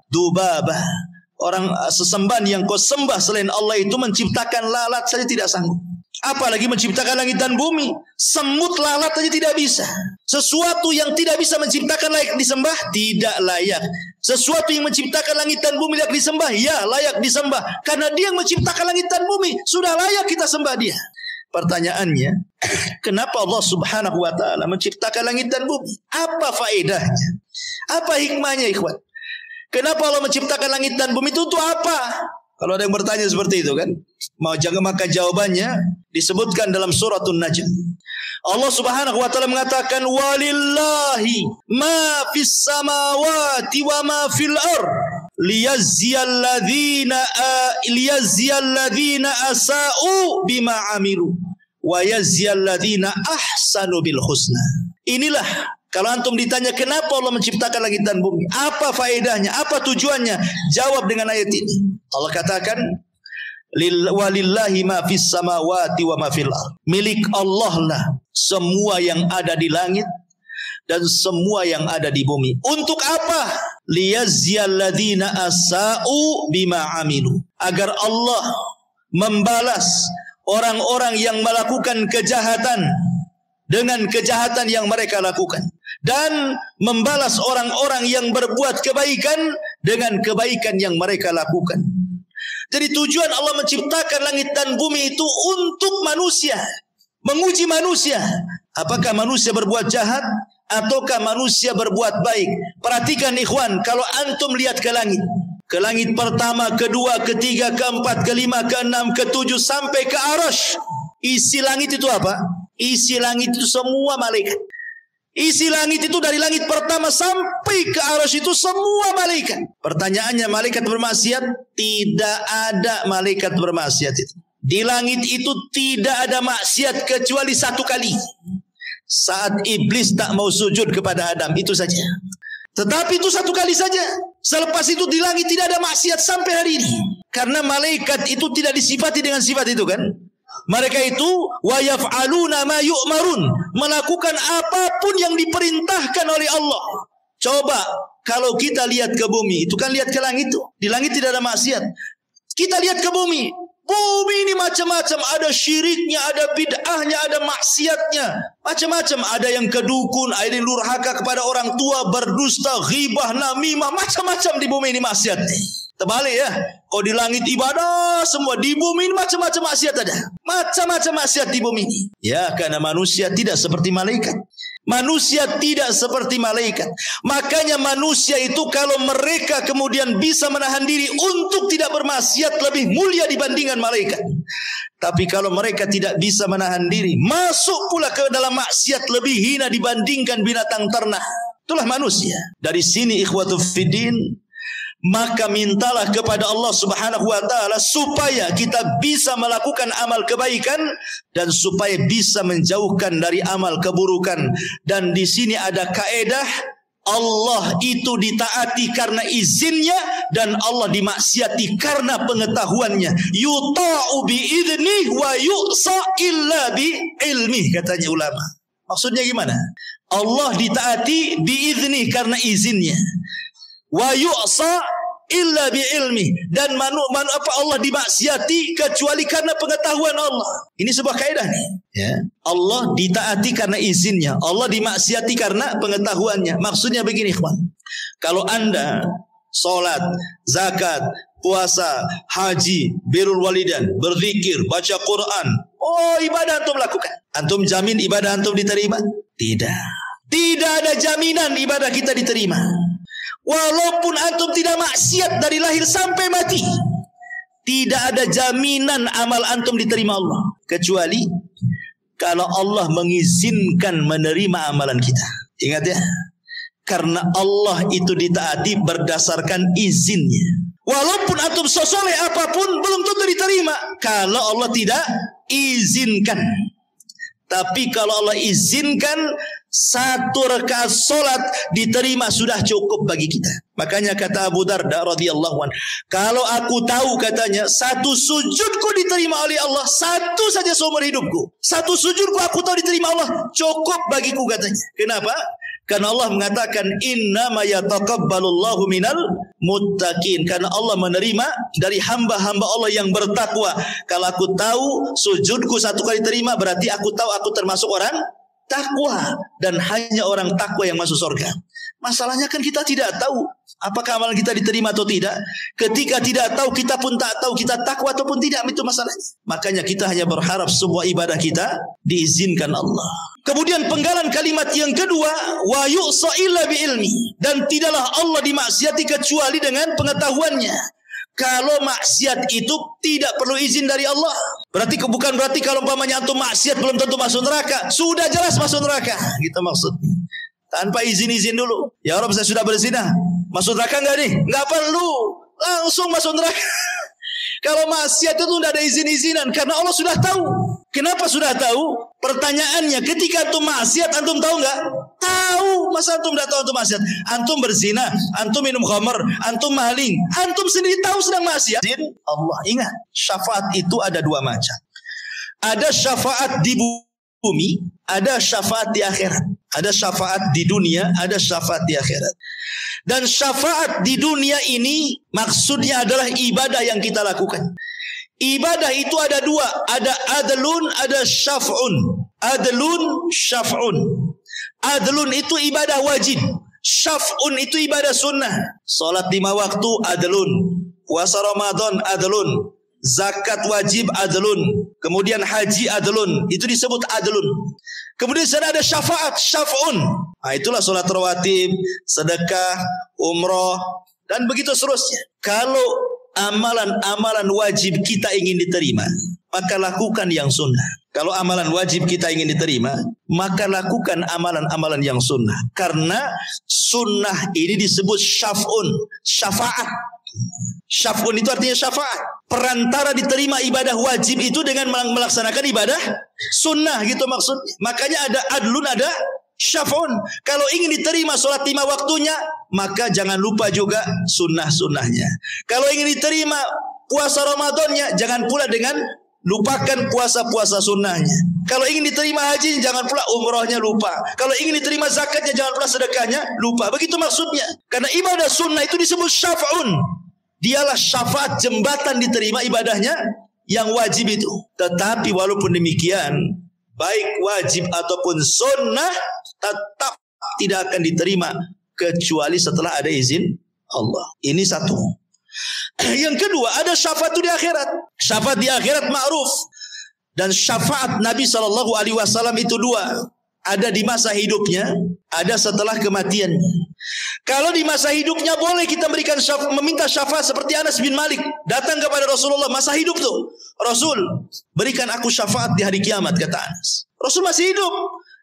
dubabah. Orang sesembahan yang kau sembah selain Allah itu menciptakan lalat saja tidak sanggup. Apalagi menciptakan langit dan bumi. Semut, lalat saja tidak bisa. Sesuatu yang tidak bisa menciptakan layak disembah, tidak layak. Sesuatu yang menciptakan langit dan bumi layak disembah, ya layak disembah. Karena dia yang menciptakan langit dan bumi, sudah layak kita sembah dia. Pertanyaannya, kenapa Allah Subhanahu wa taala menciptakan langit dan bumi? Apa faedahnya? Apa hikmahnya, ikhwan? Kenapa Allah menciptakan langit dan bumi itu untuk apa? Kalau ada yang bertanya seperti itu kan, maka jawabannya disebutkan dalam suratul Najm. Allah Subhanahu wa taala mengatakan, walillahi ma fis samawati wa ma fil ardh liyazziyalladzina asa'u bima amilu wa yazziyalladzina ahsanu bil husna. Inilah, kalau antum ditanya kenapa Allah menciptakan langit dan bumi, apa faedahnya, apa tujuannya, jawab dengan ayat ini. Allah katakan, walillahi ma fis samawati wa ma fil ardh. Milik Allah lah semua yang ada di langit dan semua yang ada di bumi. Untuk apa? Liyazziyalladzina asa'u bima amilu. Agar Allah membalas orang-orang yang melakukan kejahatan dengan kejahatan yang mereka lakukan, dan membalas orang-orang yang berbuat kebaikan dengan kebaikan yang mereka lakukan. Jadi tujuan Allah menciptakan langit dan bumi itu untuk manusia, menguji manusia. Apakah manusia berbuat jahat ataukah manusia berbuat baik? Perhatikan ikhwan, kalau antum lihat ke langit pertama, kedua, ketiga, keempat, kelima, keenam, ketujuh sampai ke Arsy. Isi langit itu apa? Isi langit itu semua malaikat. Isi langit itu dari langit pertama sampai ke Arsy itu semua malaikat. Pertanyaannya, malaikat bermaksiat? Tidak ada malaikat bermaksiat itu. Di langit itu tidak ada maksiat kecuali satu kali, saat iblis tak mau sujud kepada Adam, itu saja. Tetapi itu satu kali saja. Selepas itu di langit tidak ada maksiat sampai hari ini. Karena malaikat itu tidak disifati dengan sifat itu kan. Mereka itu wa yaf'aluna ma yu'marun, melakukan apapun yang diperintahkan oleh Allah. Coba kalau kita lihat ke bumi, itu kan lihat ke langit itu. Di langit tidak ada maksiat. Kita lihat ke bumi. Bumi ini macam-macam, ada syiriknya, ada bid'ahnya, ada maksiatnya, macam-macam. Ada yang kedukun, ada yang durhaka kepada orang tua, berdusta, ghibah, namimah, macam-macam di bumi ini maksiat. Terbalik ya, kalau di langit ibadah semua, di bumi ini macam-macam maksiat ada. Macam-macam maksiat di bumi ini. Ya, karena manusia tidak seperti malaikat. Manusia tidak seperti malaikat. Makanya manusia itu kalau mereka kemudian bisa menahan diri untuk tidak bermaksiat, lebih mulia dibandingkan malaikat. Tapi kalau mereka tidak bisa menahan diri, masuk pula ke dalam maksiat, lebih hina dibandingkan binatang ternak. Itulah manusia. Dari sini ikhwatu fiddin, maka mintalah kepada Allah Subhanahu wa taala supaya kita bisa melakukan amal kebaikan dan supaya bisa menjauhkan dari amal keburukan. Dan di sini ada kaedah, Allah itu ditaati karena izinnya dan Allah dimaksiati karena pengetahuannya. Yuta'u bi idnih wa yu'sa illa bi ilmih, katanya ulama. Maksudnya gimana? Allah ditaati bi idnih karena izinnya. Wa yu'sa illa bi ilmi, dan Allah dimaksiati kecuali karena pengetahuan Allah. Ini sebuah kaidah nih, ya. Allah ditaati karena izinnya, Allah dimaksiati karena pengetahuannya. Maksudnya begini, ikhwan. Kalau Anda salat, zakat, puasa, haji, birrul walidain, berzikir, baca Quran, oh ibadah antum lakukan, antum jamin ibadah antum diterima? Tidak. Tidak ada jaminan ibadah kita diterima. Walaupun antum tidak maksiat dari lahir sampai mati, tidak ada jaminan amal antum diterima Allah, kecuali kalau Allah mengizinkan menerima amalan kita. Ingat ya, karena Allah itu ditaati berdasarkan izinnya. Walaupun antum sesoleh apapun, belum tentu diterima kalau Allah tidak izinkan. Tapi kalau Allah izinkan, Satu rakaat solat diterima sudah cukup bagi kita. Makanya kata Abu Darda radhiyallahu anhu, kalau aku tahu katanya satu sujudku diterima oleh Allah, satu saja seumur hidupku, satu sujudku aku tahu diterima Allah, cukup bagiku katanya. Kenapa? Karena Allah mengatakan innama yataqabbalullahu minal muttaqin. Karena Allah menerima dari hamba-hamba Allah yang bertakwa. Kalau aku tahu sujudku satu kali terima, berarti aku tahu aku termasuk orang takwa, dan hanya orang takwa yang masuk surga. Masalahnya kan kita tidak tahu apakah amalan kita diterima atau tidak. Ketika tidak tahu, kita pun tak tahu kita takwa ataupun tidak, itu masalahnya. Makanya kita hanya berharap semua ibadah kita diizinkan Allah. Kemudian penggalan kalimat yang kedua, wa yu'sa illa bi ilmi, dan tidaklah Allah dimaksiati kecuali dengan pengetahuannya. Kalau maksiat itu tidak perlu izin dari Allah. Bukan berarti kalau umpamanya antum maksiat belum tentu masuk neraka. Sudah jelas masuk neraka. Gitu maksudnya. Tanpa izin-izin dulu. Ya Rabb, saya sudah berzina. Masuk neraka enggak nih? Enggak perlu. Langsung masuk neraka. Kalau maksiat itu tidak ada izin-izinan. Karena Allah sudah tahu. Kenapa sudah tahu? Pertanyaannya, ketika antum maksiat, antum tahu enggak? Tahu. Masa antum tidak tahu antum maksiat? Antum berzina, antum minum khamar, antum maling. Antum sendiri tahu sedang maksiat. Allah, ingat, syafaat itu ada dua macam. Ada syafaat di bumi, ada syafaat di akhirat. Ada syafaat di dunia, ada syafaat di akhirat. Dan syafaat di dunia ini maksudnya adalah ibadah yang kita lakukan. Ibadah itu ada dua, ada adlun, ada syaf'un. Adlun, syaf'un. Adlun itu ibadah wajib, syaf'un itu ibadah sunnah. Salat 5 waktu adlun, puasa Ramadan adlun, zakat wajib adlun, kemudian haji adlun, itu disebut adlun. Kemudian ada syafaat, syaf'un. Nah, itulah salat rawatib, sedekah, umroh, dan begitu seterusnya. Kalau amalan-amalan wajib kita ingin diterima, maka lakukan yang sunnah. Kalau amalan wajib kita ingin diterima, maka lakukan amalan-amalan yang sunnah. Karena sunnah ini disebut syaf'un, syafaat. Syaf'un itu artinya syafaat. Perantara diterima ibadah wajib itu dengan melaksanakan ibadah sunnah, gitu maksudnya. Makanya ada adlun, ada syaf'un. Kalau ingin diterima sholat 5 waktunya, maka jangan lupa juga sunnah-sunnahnya. Kalau ingin diterima puasa Ramadannya, jangan pula dengan lupakan puasa-puasa sunnahnya. Kalau ingin diterima haji, jangan pula umrohnya lupa. Kalau ingin diterima zakatnya, jangan pula sedekahnya lupa. Begitu maksudnya. Karena ibadah sunnah itu disebut syaf'un. Dialah syafaat, jembatan diterima ibadahnya yang wajib itu. Tetapi walaupun demikian, baik wajib ataupun sunnah tetap tidak akan diterima kecuali setelah ada izin Allah. Ini satu. Yang kedua, ada syafaat di akhirat. Syafaat di akhirat ma'ruf. Dan syafaat Nabi SAW itu dua. Ada di masa hidupnya, ada setelah kematian. Kalau di masa hidupnya boleh kita meminta syafaat seperti Anas bin Malik. Datang kepada Rasulullah masa hidup tuh. Rasul, berikan aku syafaat di hari kiamat, kata Anas. Rasul masih hidup.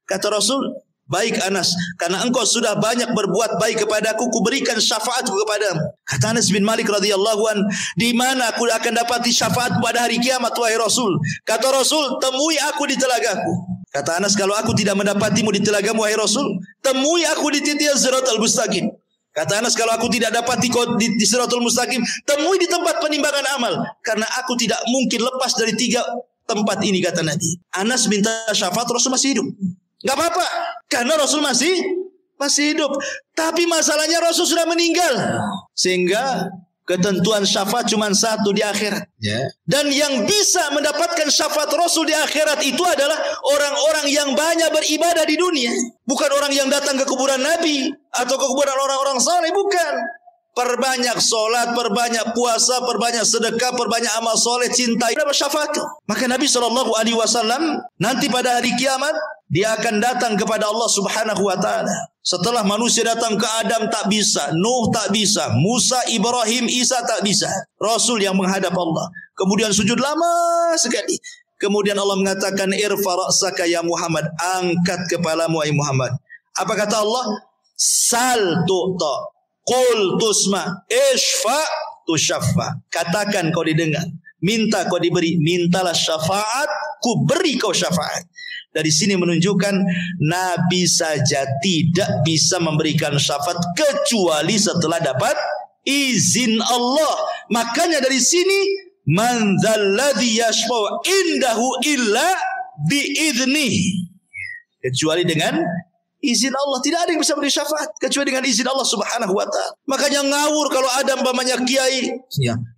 Kata Rasul, baik Anas, karena engkau sudah banyak berbuat baik kepadaku, kuberikan syafaatku kepadamu. Kata Anas bin Malik radhiyallahu an, di mana aku akan dapati syafaat pada hari kiamat wahai Rasul? Kata Rasul, temui aku di telagaku. Kata Anas, kalau aku tidak mendapatimu di telagamu wahai Rasul, temui aku di titik Siratal Mustaqim. Kata Anas, kalau aku tidak dapati kau di Siratal Mustaqim, temui di tempat penimbangan amal, karena aku tidak mungkin lepas dari 3 tempat ini, kata Nabi. Anas minta syafaat, Rasul masih hidup. Gak apa-apa, karena Rasul masih hidup. Tapi masalahnya Rasul sudah meninggal, sehingga ketentuan syafaat cuma satu di akhirat. Dan yang bisa mendapatkan syafaat Rasul di akhirat itu adalah orang-orang yang banyak beribadah di dunia. Bukan orang yang datang ke kuburan Nabi atau ke kuburan orang-orang saleh, bukan. Perbanyak solat, perbanyak puasa, perbanyak sedekah, perbanyak amal soleh, cintai, dapat syafaat. Maka Nabi SAW nanti pada hari kiamat, dia akan datang kepada Allah Subhanahu wa ta'ala. Setelah manusia datang ke Adam tak bisa, Nuh tak bisa, Musa, Ibrahim, Isa tak bisa. Rasul yang menghadap Allah. Kemudian sujud lama sekali. Kemudian Allah mengatakan, irfa ra'saka ya Muhammad, angkat kepalamu wahai Muhammad. Apa kata Allah? Sal tu'ta, qul tusma, ishfa tushaffa. Katakan kau didengar, minta kau diberi, mintalah syafaat, ku beri kau syafaat. Dari sini menunjukkan Nabi saja tidak bisa memberikan syafaat kecuali setelah dapat izin Allah. Makanya dari sini man dzalladzi yashfa'u indahu illa biidznih. Kecuali dengan izin Allah. Tidak ada yang bisa beri syafaat kecuali dengan izin Allah Subhanahu wa ta'ala. Makanya ngawur kalau ada umpamanya kiai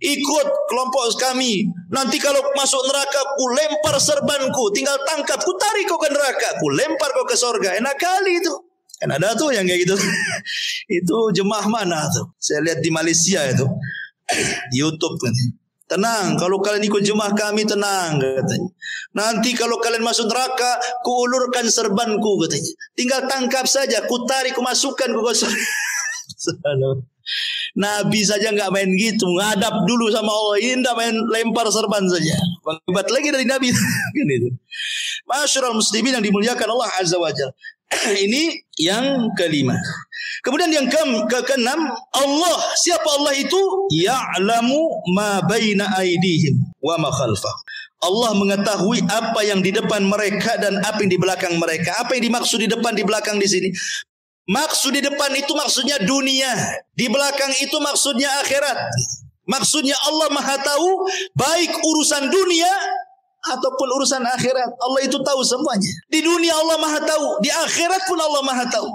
ikut kelompok kami, nanti kalau masuk neraka ku lempar serbanku, tinggal tangkap, ku tarik kau ke neraka, ku lempar kau ke surga. Enak kali itu. Kan ada tuh yang kayak gitu. Itu jemaah mana tuh? Saya lihat di Malaysia itu. Di YouTube kan. Tenang, kalau kalian ikut jemaah kami tenang katanya. Nanti kalau kalian masuk neraka, kuulurkan serbanku katanya. Tinggal tangkap saja, ku tarik, ku masukkan, ku gosok. Nabi saja nggak main gitu, ngadap dulu sama Allah. Ini nggak main lempar serban saja. Hebat lagi dari Nabi. Gitu. Masyarul muslimin yang dimuliakan Allah Azza wa Jalla. Ini yang kelima. Kemudian yang keenam, Allah. Siapa Allah itu? Ya'lamu ma baina aydihim wa ma khalfahum. Allah mengetahui apa yang di depan mereka dan apa yang di belakang mereka. Apa yang dimaksud di depan, di belakang di sini? Maksud di depan itu maksudnya dunia. Di belakang itu maksudnya akhirat. Maksudnya Allah Maha tahu baik urusan dunia ataupun urusan akhirat. Allah itu tahu semuanya. Di dunia Allah Maha tahu, di akhirat pun Allah Maha tahu.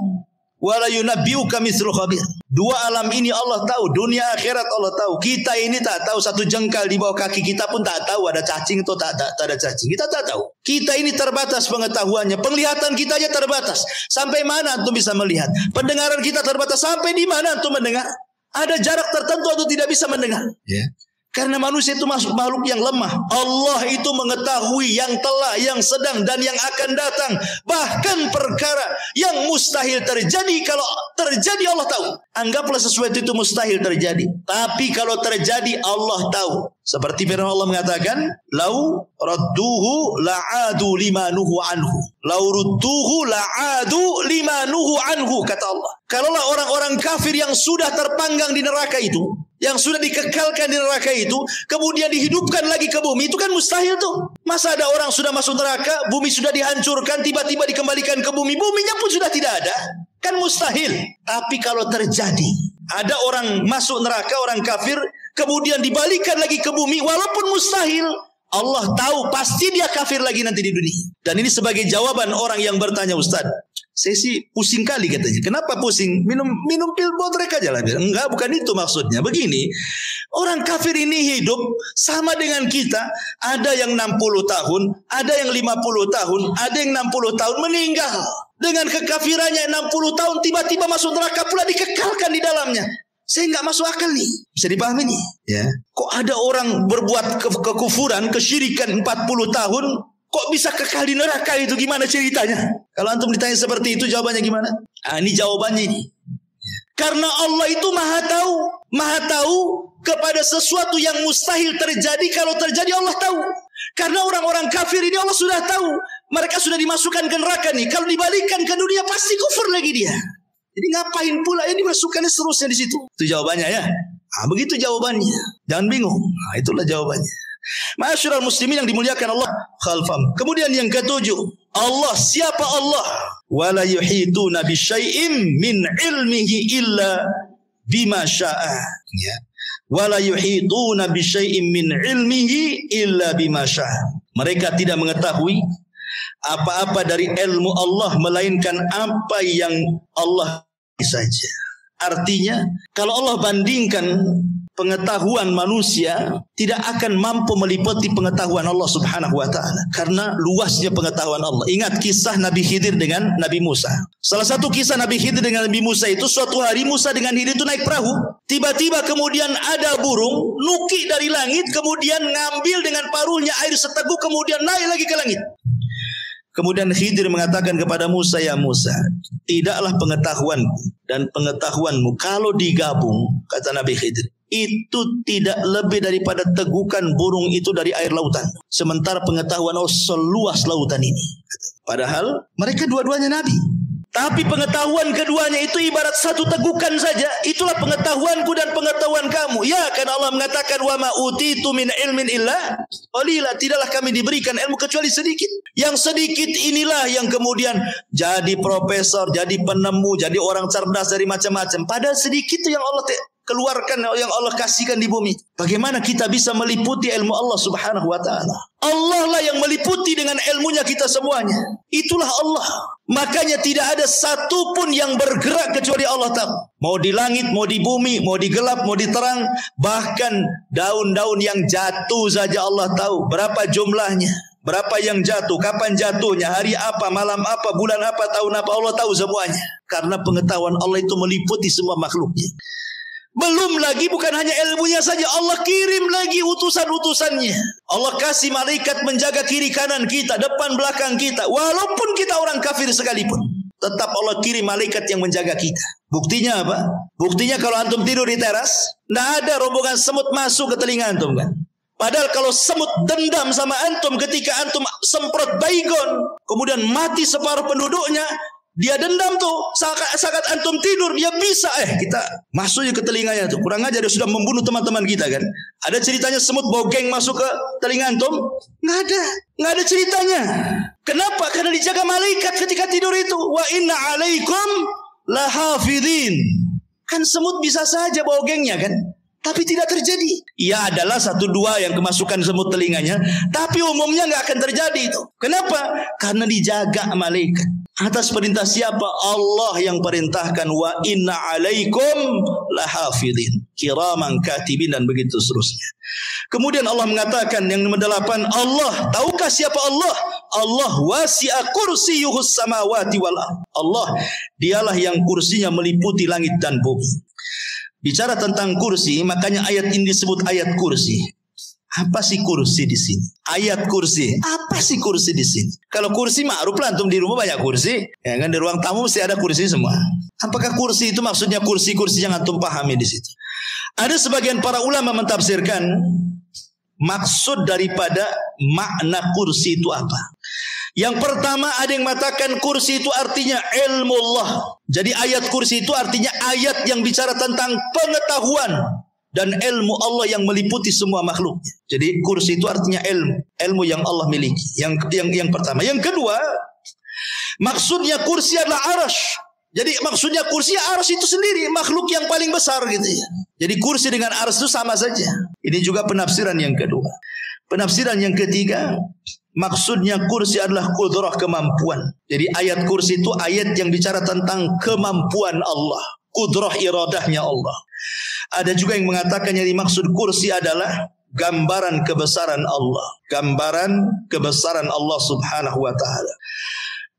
Wala yunabbi'uka mithlu khabir. Dua alam ini Allah tahu, dunia akhirat Allah tahu. Kita ini tak tahu, satu jengkal di bawah kaki kita pun tak tahu ada cacing atau tak ada cacing. Kita tak tahu. Kita ini terbatas pengetahuannya, penglihatan kita aja terbatas. Sampai mana antum bisa melihat? Pendengaran kita terbatas, sampai di mana antum mendengar? Ada jarak tertentu atau tidak bisa mendengar? Ya. Karena manusia itu makhluk yang lemah. Allah itu mengetahui yang telah, yang sedang, dan yang akan datang. Bahkan perkara yang mustahil terjadi, kalau terjadi Allah tahu. Anggaplah sesuatu itu mustahil terjadi. Tapi kalau terjadi Allah tahu. Seperti firman Allah mengatakan, "Lau radduhu la'adu limanuhu anhu." "Lau rudduhu la'adu limanuhu anhu," kata Allah. Kalaulah orang-orang kafir yang sudah terpanggang di neraka itu, yang sudah dikekalkan di neraka itu, kemudian dihidupkan lagi ke bumi, itu kan mustahil tuh. Masa ada orang sudah masuk neraka, bumi sudah dihancurkan, tiba-tiba dikembalikan ke bumi, buminya pun sudah tidak ada. Kan mustahil. Tapi kalau terjadi, ada orang masuk neraka, orang kafir, kemudian dibalikan lagi ke bumi, walaupun mustahil, Allah tahu pasti dia kafir lagi nanti di dunia. Dan ini sebagai jawaban orang yang bertanya, "Ustaz, saya sih pusing kali," katanya. "Kenapa pusing? Minum pil bodrek aja lah." Enggak, bukan itu maksudnya. Begini, orang kafir ini hidup sama dengan kita. Ada yang 60 tahun, ada yang 50 tahun, ada yang 60 tahun meninggal. Dengan kekafirannya 60 tahun tiba-tiba masuk neraka pula, dikekalkan di dalamnya. Saya nggak masuk akal nih. Bisa dipahami nih? Ya. Kok ada orang berbuat kekufuran, kesyirikan 40 tahun, kok bisa kekal di neraka itu? Gimana ceritanya? Kalau antum ditanya seperti itu, jawabannya gimana? Ini jawabannya ini. Karena Allah itu maha tahu kepada sesuatu yang mustahil terjadi. Kalau terjadi Allah tahu. Karena orang-orang kafir ini Allah sudah tahu. Mereka sudah dimasukkan ke neraka nih. Kalau dibalikan ke dunia pasti kufur lagi dia. Jadi ngapain pula ya dimasukkannya seterusnya di situ? Itu jawabannya ya. Begitu jawabannya. Jangan bingung. Itulah jawabannya. Ma'asyiral muslimin yang dimuliakan Allah khalfam. Kemudian yang ketujuh, Allah. Siapa Allah? Wala yuhituna bisyai'im min ilmihi illa bima syaa. Ya. Wala yuhituna bisyai'im min ilmihi illa bima syaa. Mereka tidak mengetahui apa-apa dari ilmu Allah melainkan apa yang Allah saja. Artinya, kalau Allah bandingkan pengetahuan manusia, tidak akan mampu meliputi pengetahuan Allah Subhanahu wa ta'ala. Karena luasnya pengetahuan Allah. Ingat kisah Nabi Khidir dengan Nabi Musa. Salah satu kisah Nabi Khidir dengan Nabi Musa itu, suatu hari Musa dengan Khidir itu naik perahu. Tiba-tiba kemudian ada burung nuki dari langit, kemudian ngambil dengan paruhnya air seteguk, kemudian naik lagi ke langit. Kemudian Khidir mengatakan kepada Musa, "Ya Musa, tidaklah pengetahuanku dan pengetahuanmu kalau digabung," kata Nabi Khidir, "itu tidak lebih daripada tegukan burung itu dari air lautan. Sementara pengetahuan Allah seluas lautan ini." Padahal mereka dua-duanya Nabi. Tapi pengetahuan keduanya itu ibarat satu tegukan saja. Itulah pengetahuanku dan pengetahuan kamu. Ya, kan Allah mengatakan, "Wa ma utitu min ilmin illa qalila, tidaklah kami diberikan ilmu kecuali sedikit. Yang sedikit inilah yang kemudian jadi profesor, jadi penemu, jadi orang cerdas dari macam-macam. Padahal sedikit itu yang Allah keluarkan, yang Allah kasihkan di bumi. Bagaimana kita bisa meliputi ilmu Allah subhanahu wa ta'ala? Allah lah yang meliputi dengan ilmunya kita semuanya. Itulah Allah. Makanya tidak ada satu pun yang bergerak kecuali Allah tahu. Mau di langit, mau di bumi, mau di gelap, mau di terang. Bahkan daun-daun yang jatuh saja Allah tahu. Berapa jumlahnya? Berapa yang jatuh? Kapan jatuhnya? Hari apa? Malam apa? Bulan apa? Tahun apa? Allah tahu semuanya. Karena pengetahuan Allah itu meliputi semua makhluknya. Belum lagi bukan hanya ilmunya saja, Allah kirim lagi utusan-utusannya. Allah kasih malaikat menjaga kiri kanan kita, depan belakang kita. Walaupun kita orang kafir sekalipun, tetap Allah kirim malaikat yang menjaga kita. Buktinya apa? Buktinya kalau antum tidur di teras, tidak ada rombongan semut masuk ke telinga antum kan? Padahal kalau semut dendam sama antum ketika antum semprot baygon, kemudian mati separuh penduduknya, dia dendam tuh, saat antum tidur dia bisa kita masuknya ke telinganya tuh. Kurang aja dia sudah membunuh teman-teman kita kan. Ada ceritanya semut bogeng masuk ke telinga antum? Nggak ada ceritanya. Kenapa? Karena dijaga malaikat ketika tidur itu. Wa inna alaikum lahafidhin. Kan semut bisa saja bogengnya kan, tapi tidak terjadi. Ya adalah 1-2 yang kemasukan semut telinganya, tapi umumnya nggak akan terjadi itu. Kenapa? Karena dijaga malaikat. Atas perintah siapa? Allah yang perintahkan. Wa inna alaikum lahafidhin kiraman katibin, dan begitu seterusnya. Kemudian Allah mengatakan yang nomor 8, Allah, tahukah siapa Allah? Allah wasi'a kursiyuhus samawati wal ardh. Allah, dialah yang kursinya meliputi langit dan bumi. Bicara tentang kursi, makanya ayat ini disebut ayat kursi. Apa sih kursi di sini? Ayat kursi. Apa sih kursi di sini? Kalau kursi ma'ruf lah, antum di rumah banyak kursi. Ya kan, di ruang tamu mesti ada kursi semua. Apakah kursi itu maksudnya kursi-kursi yang antum pahami di situ? Ada sebagian para ulama mentafsirkan maksud daripada makna kursi itu apa. Yang pertama ada yang mengatakan kursi itu artinya ilmu Allah. Jadi ayat kursi itu artinya ayat yang bicara tentang pengetahuan dan ilmu Allah yang meliputi semua makhluknya. Jadi kursi itu artinya ilmu yang Allah miliki. Yang pertama. Yang kedua, maksudnya kursi adalah arash. Jadi maksudnya kursi arash itu sendiri makhluk yang paling besar gitu ya. Jadi kursi dengan arash itu sama saja. Ini juga penafsiran yang kedua. Penafsiran yang ketiga, maksudnya kursi adalah qudrah, kemampuan. Jadi ayat kursi itu ayat yang bicara tentang kemampuan Allah, qudrah iradahnya Allah. Ada juga yang mengatakan yang dimaksud kursi adalah gambaran kebesaran Allah, gambaran kebesaran Allah subhanahu wa ta'ala.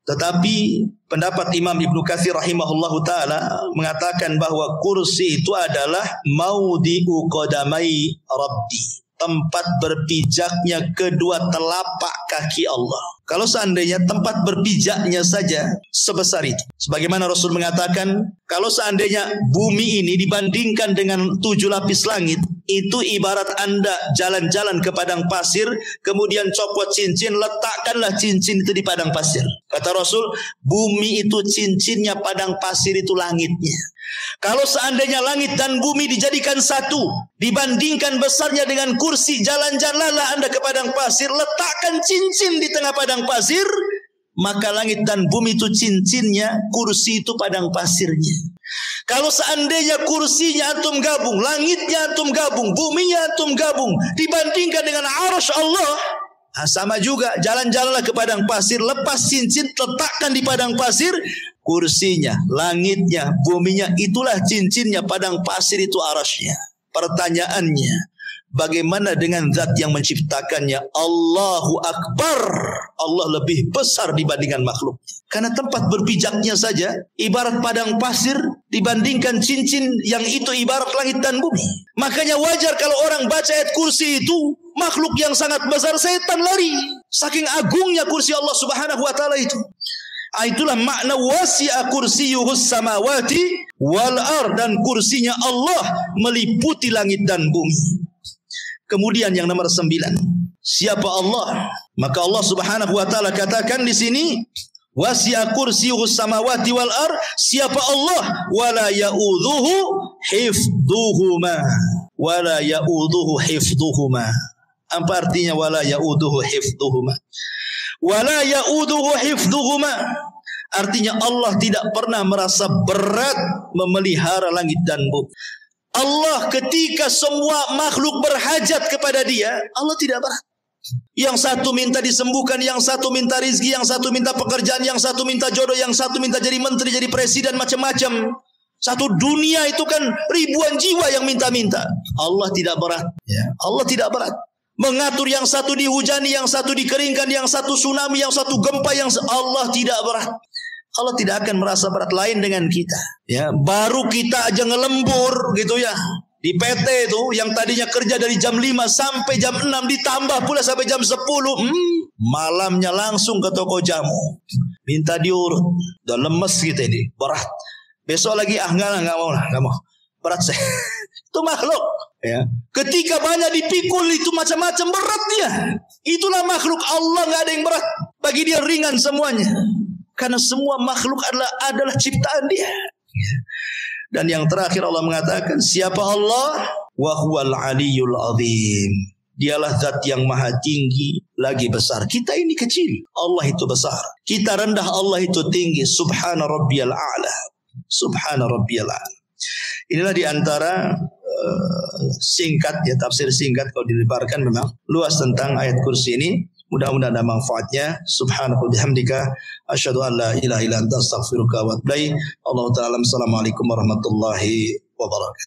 Tetapi pendapat Imam Ibnu Katsir rahimahullahu ta'ala mengatakan bahwa kursi itu adalah maudhi'u qadamai rabbi, tempat berpijaknya kedua telapak kaki Allah. Kalau seandainya tempat berpijaknya saja sebesar itu, sebagaimana Rasul mengatakan, kalau seandainya bumi ini dibandingkan dengan 7 lapis langit, itu ibarat Anda jalan-jalan ke padang pasir, kemudian copot cincin, letakkanlah cincin itu di padang pasir. Kata Rasul, bumi itu cincinnya, padang pasir itu langitnya. Kalau seandainya langit dan bumi dijadikan satu, dibandingkan besarnya dengan kursi, jalan-jalanlah Anda ke padang pasir, letakkan cincin di tengah padang pasir, maka langit dan bumi itu cincinnya, kursi itu padang pasirnya. Kalau seandainya kursinya antum gabung, langitnya antum gabung, buminya antum gabung, dibandingkan dengan arasy Allah, sama juga. Jalan-jalanlah ke padang pasir, lepas cincin, letakkan di padang pasir, kursinya, langitnya, buminya, itulah cincinnya, padang pasir itu arasy-nya. Pertanyaannya, bagaimana dengan zat yang menciptakannya? Allahu Akbar. Allah lebih besar dibandingkan makhluk. Karena tempat berpijaknya saja ibarat padang pasir dibandingkan cincin yang itu ibarat langit dan bumi. Makanya wajar kalau orang baca ayat kursi itu, makhluk yang sangat besar, setan lari. Saking agungnya kursi Allah subhanahu wa ta'ala itu. Itulah makna wasi'a kursiyuhus samawati wal ardh, dan kursinya Allah meliputi langit dan bumi. Kemudian yang nomor 9, siapa Allah? Maka Allah subhanahu wa ta'ala katakan di sini, wasi'a kursiyuhus samawati wal ardh, siapa Allah? Wala ya'udhuhu hifdhuhuma. Wala ya'udhuhu hifdhuhuma. Apa artinya wala yauduhu hifdhuhuma? Wala yauduhu hifdhuhuma. Artinya Allah tidak pernah merasa berat memelihara langit dan bumi. Allah ketika semua makhluk berhajat kepada Dia, Allah tidak berat. Yang satu minta disembuhkan, yang satu minta rizki, yang satu minta pekerjaan, yang satu minta jodoh, yang satu minta jadi menteri, jadi presiden, macam-macam. Satu dunia itu kan ribuan jiwa yang minta-minta. Allah tidak berat. Ya. Allah tidak berat. Mengatur yang satu dihujani, yang satu dikeringkan, yang satu tsunami, yang satu gempa, Allah tidak berat. Allah tidak akan merasa berat. Lain dengan kita. Ya, baru kita aja ngelembur gitu ya. Di PT itu yang tadinya kerja dari jam 5 sampai jam 6 ditambah pula sampai jam 10. Malamnya langsung ke toko jamu. Minta diurut. Udah lemes kita ini. Berat. Besok lagi enggak mau. Berat saya. Itu makhluk. Ya. Ketika banyak dipikul itu macam-macam berat dia. Itulah makhluk Allah, nggak ada yang berat. Bagi dia ringan semuanya. Karena semua makhluk adalah ciptaan Dia. Ya. Dan yang terakhir Allah mengatakan, siapa Allah? Wa huwal aliyyul azim. Dialah zat yang maha tinggi lagi besar. Kita ini kecil, Allah itu besar. Kita rendah, Allah itu tinggi. Subhana rabbiyal a'la. Subhana rabbiyal a'la. Inilah diantara singkat ya, tafsir singkat kalau dilebarkan memang luas tentang ayat kursi ini. Mudah-mudahan ada manfaatnya. Subhanahu bihamdika asyhadu an la ilaha illa anta astaghfiruka wa atubu ilaik. Allahu ta'ala. Assalamualaikum warahmatullahi wabarakatuh.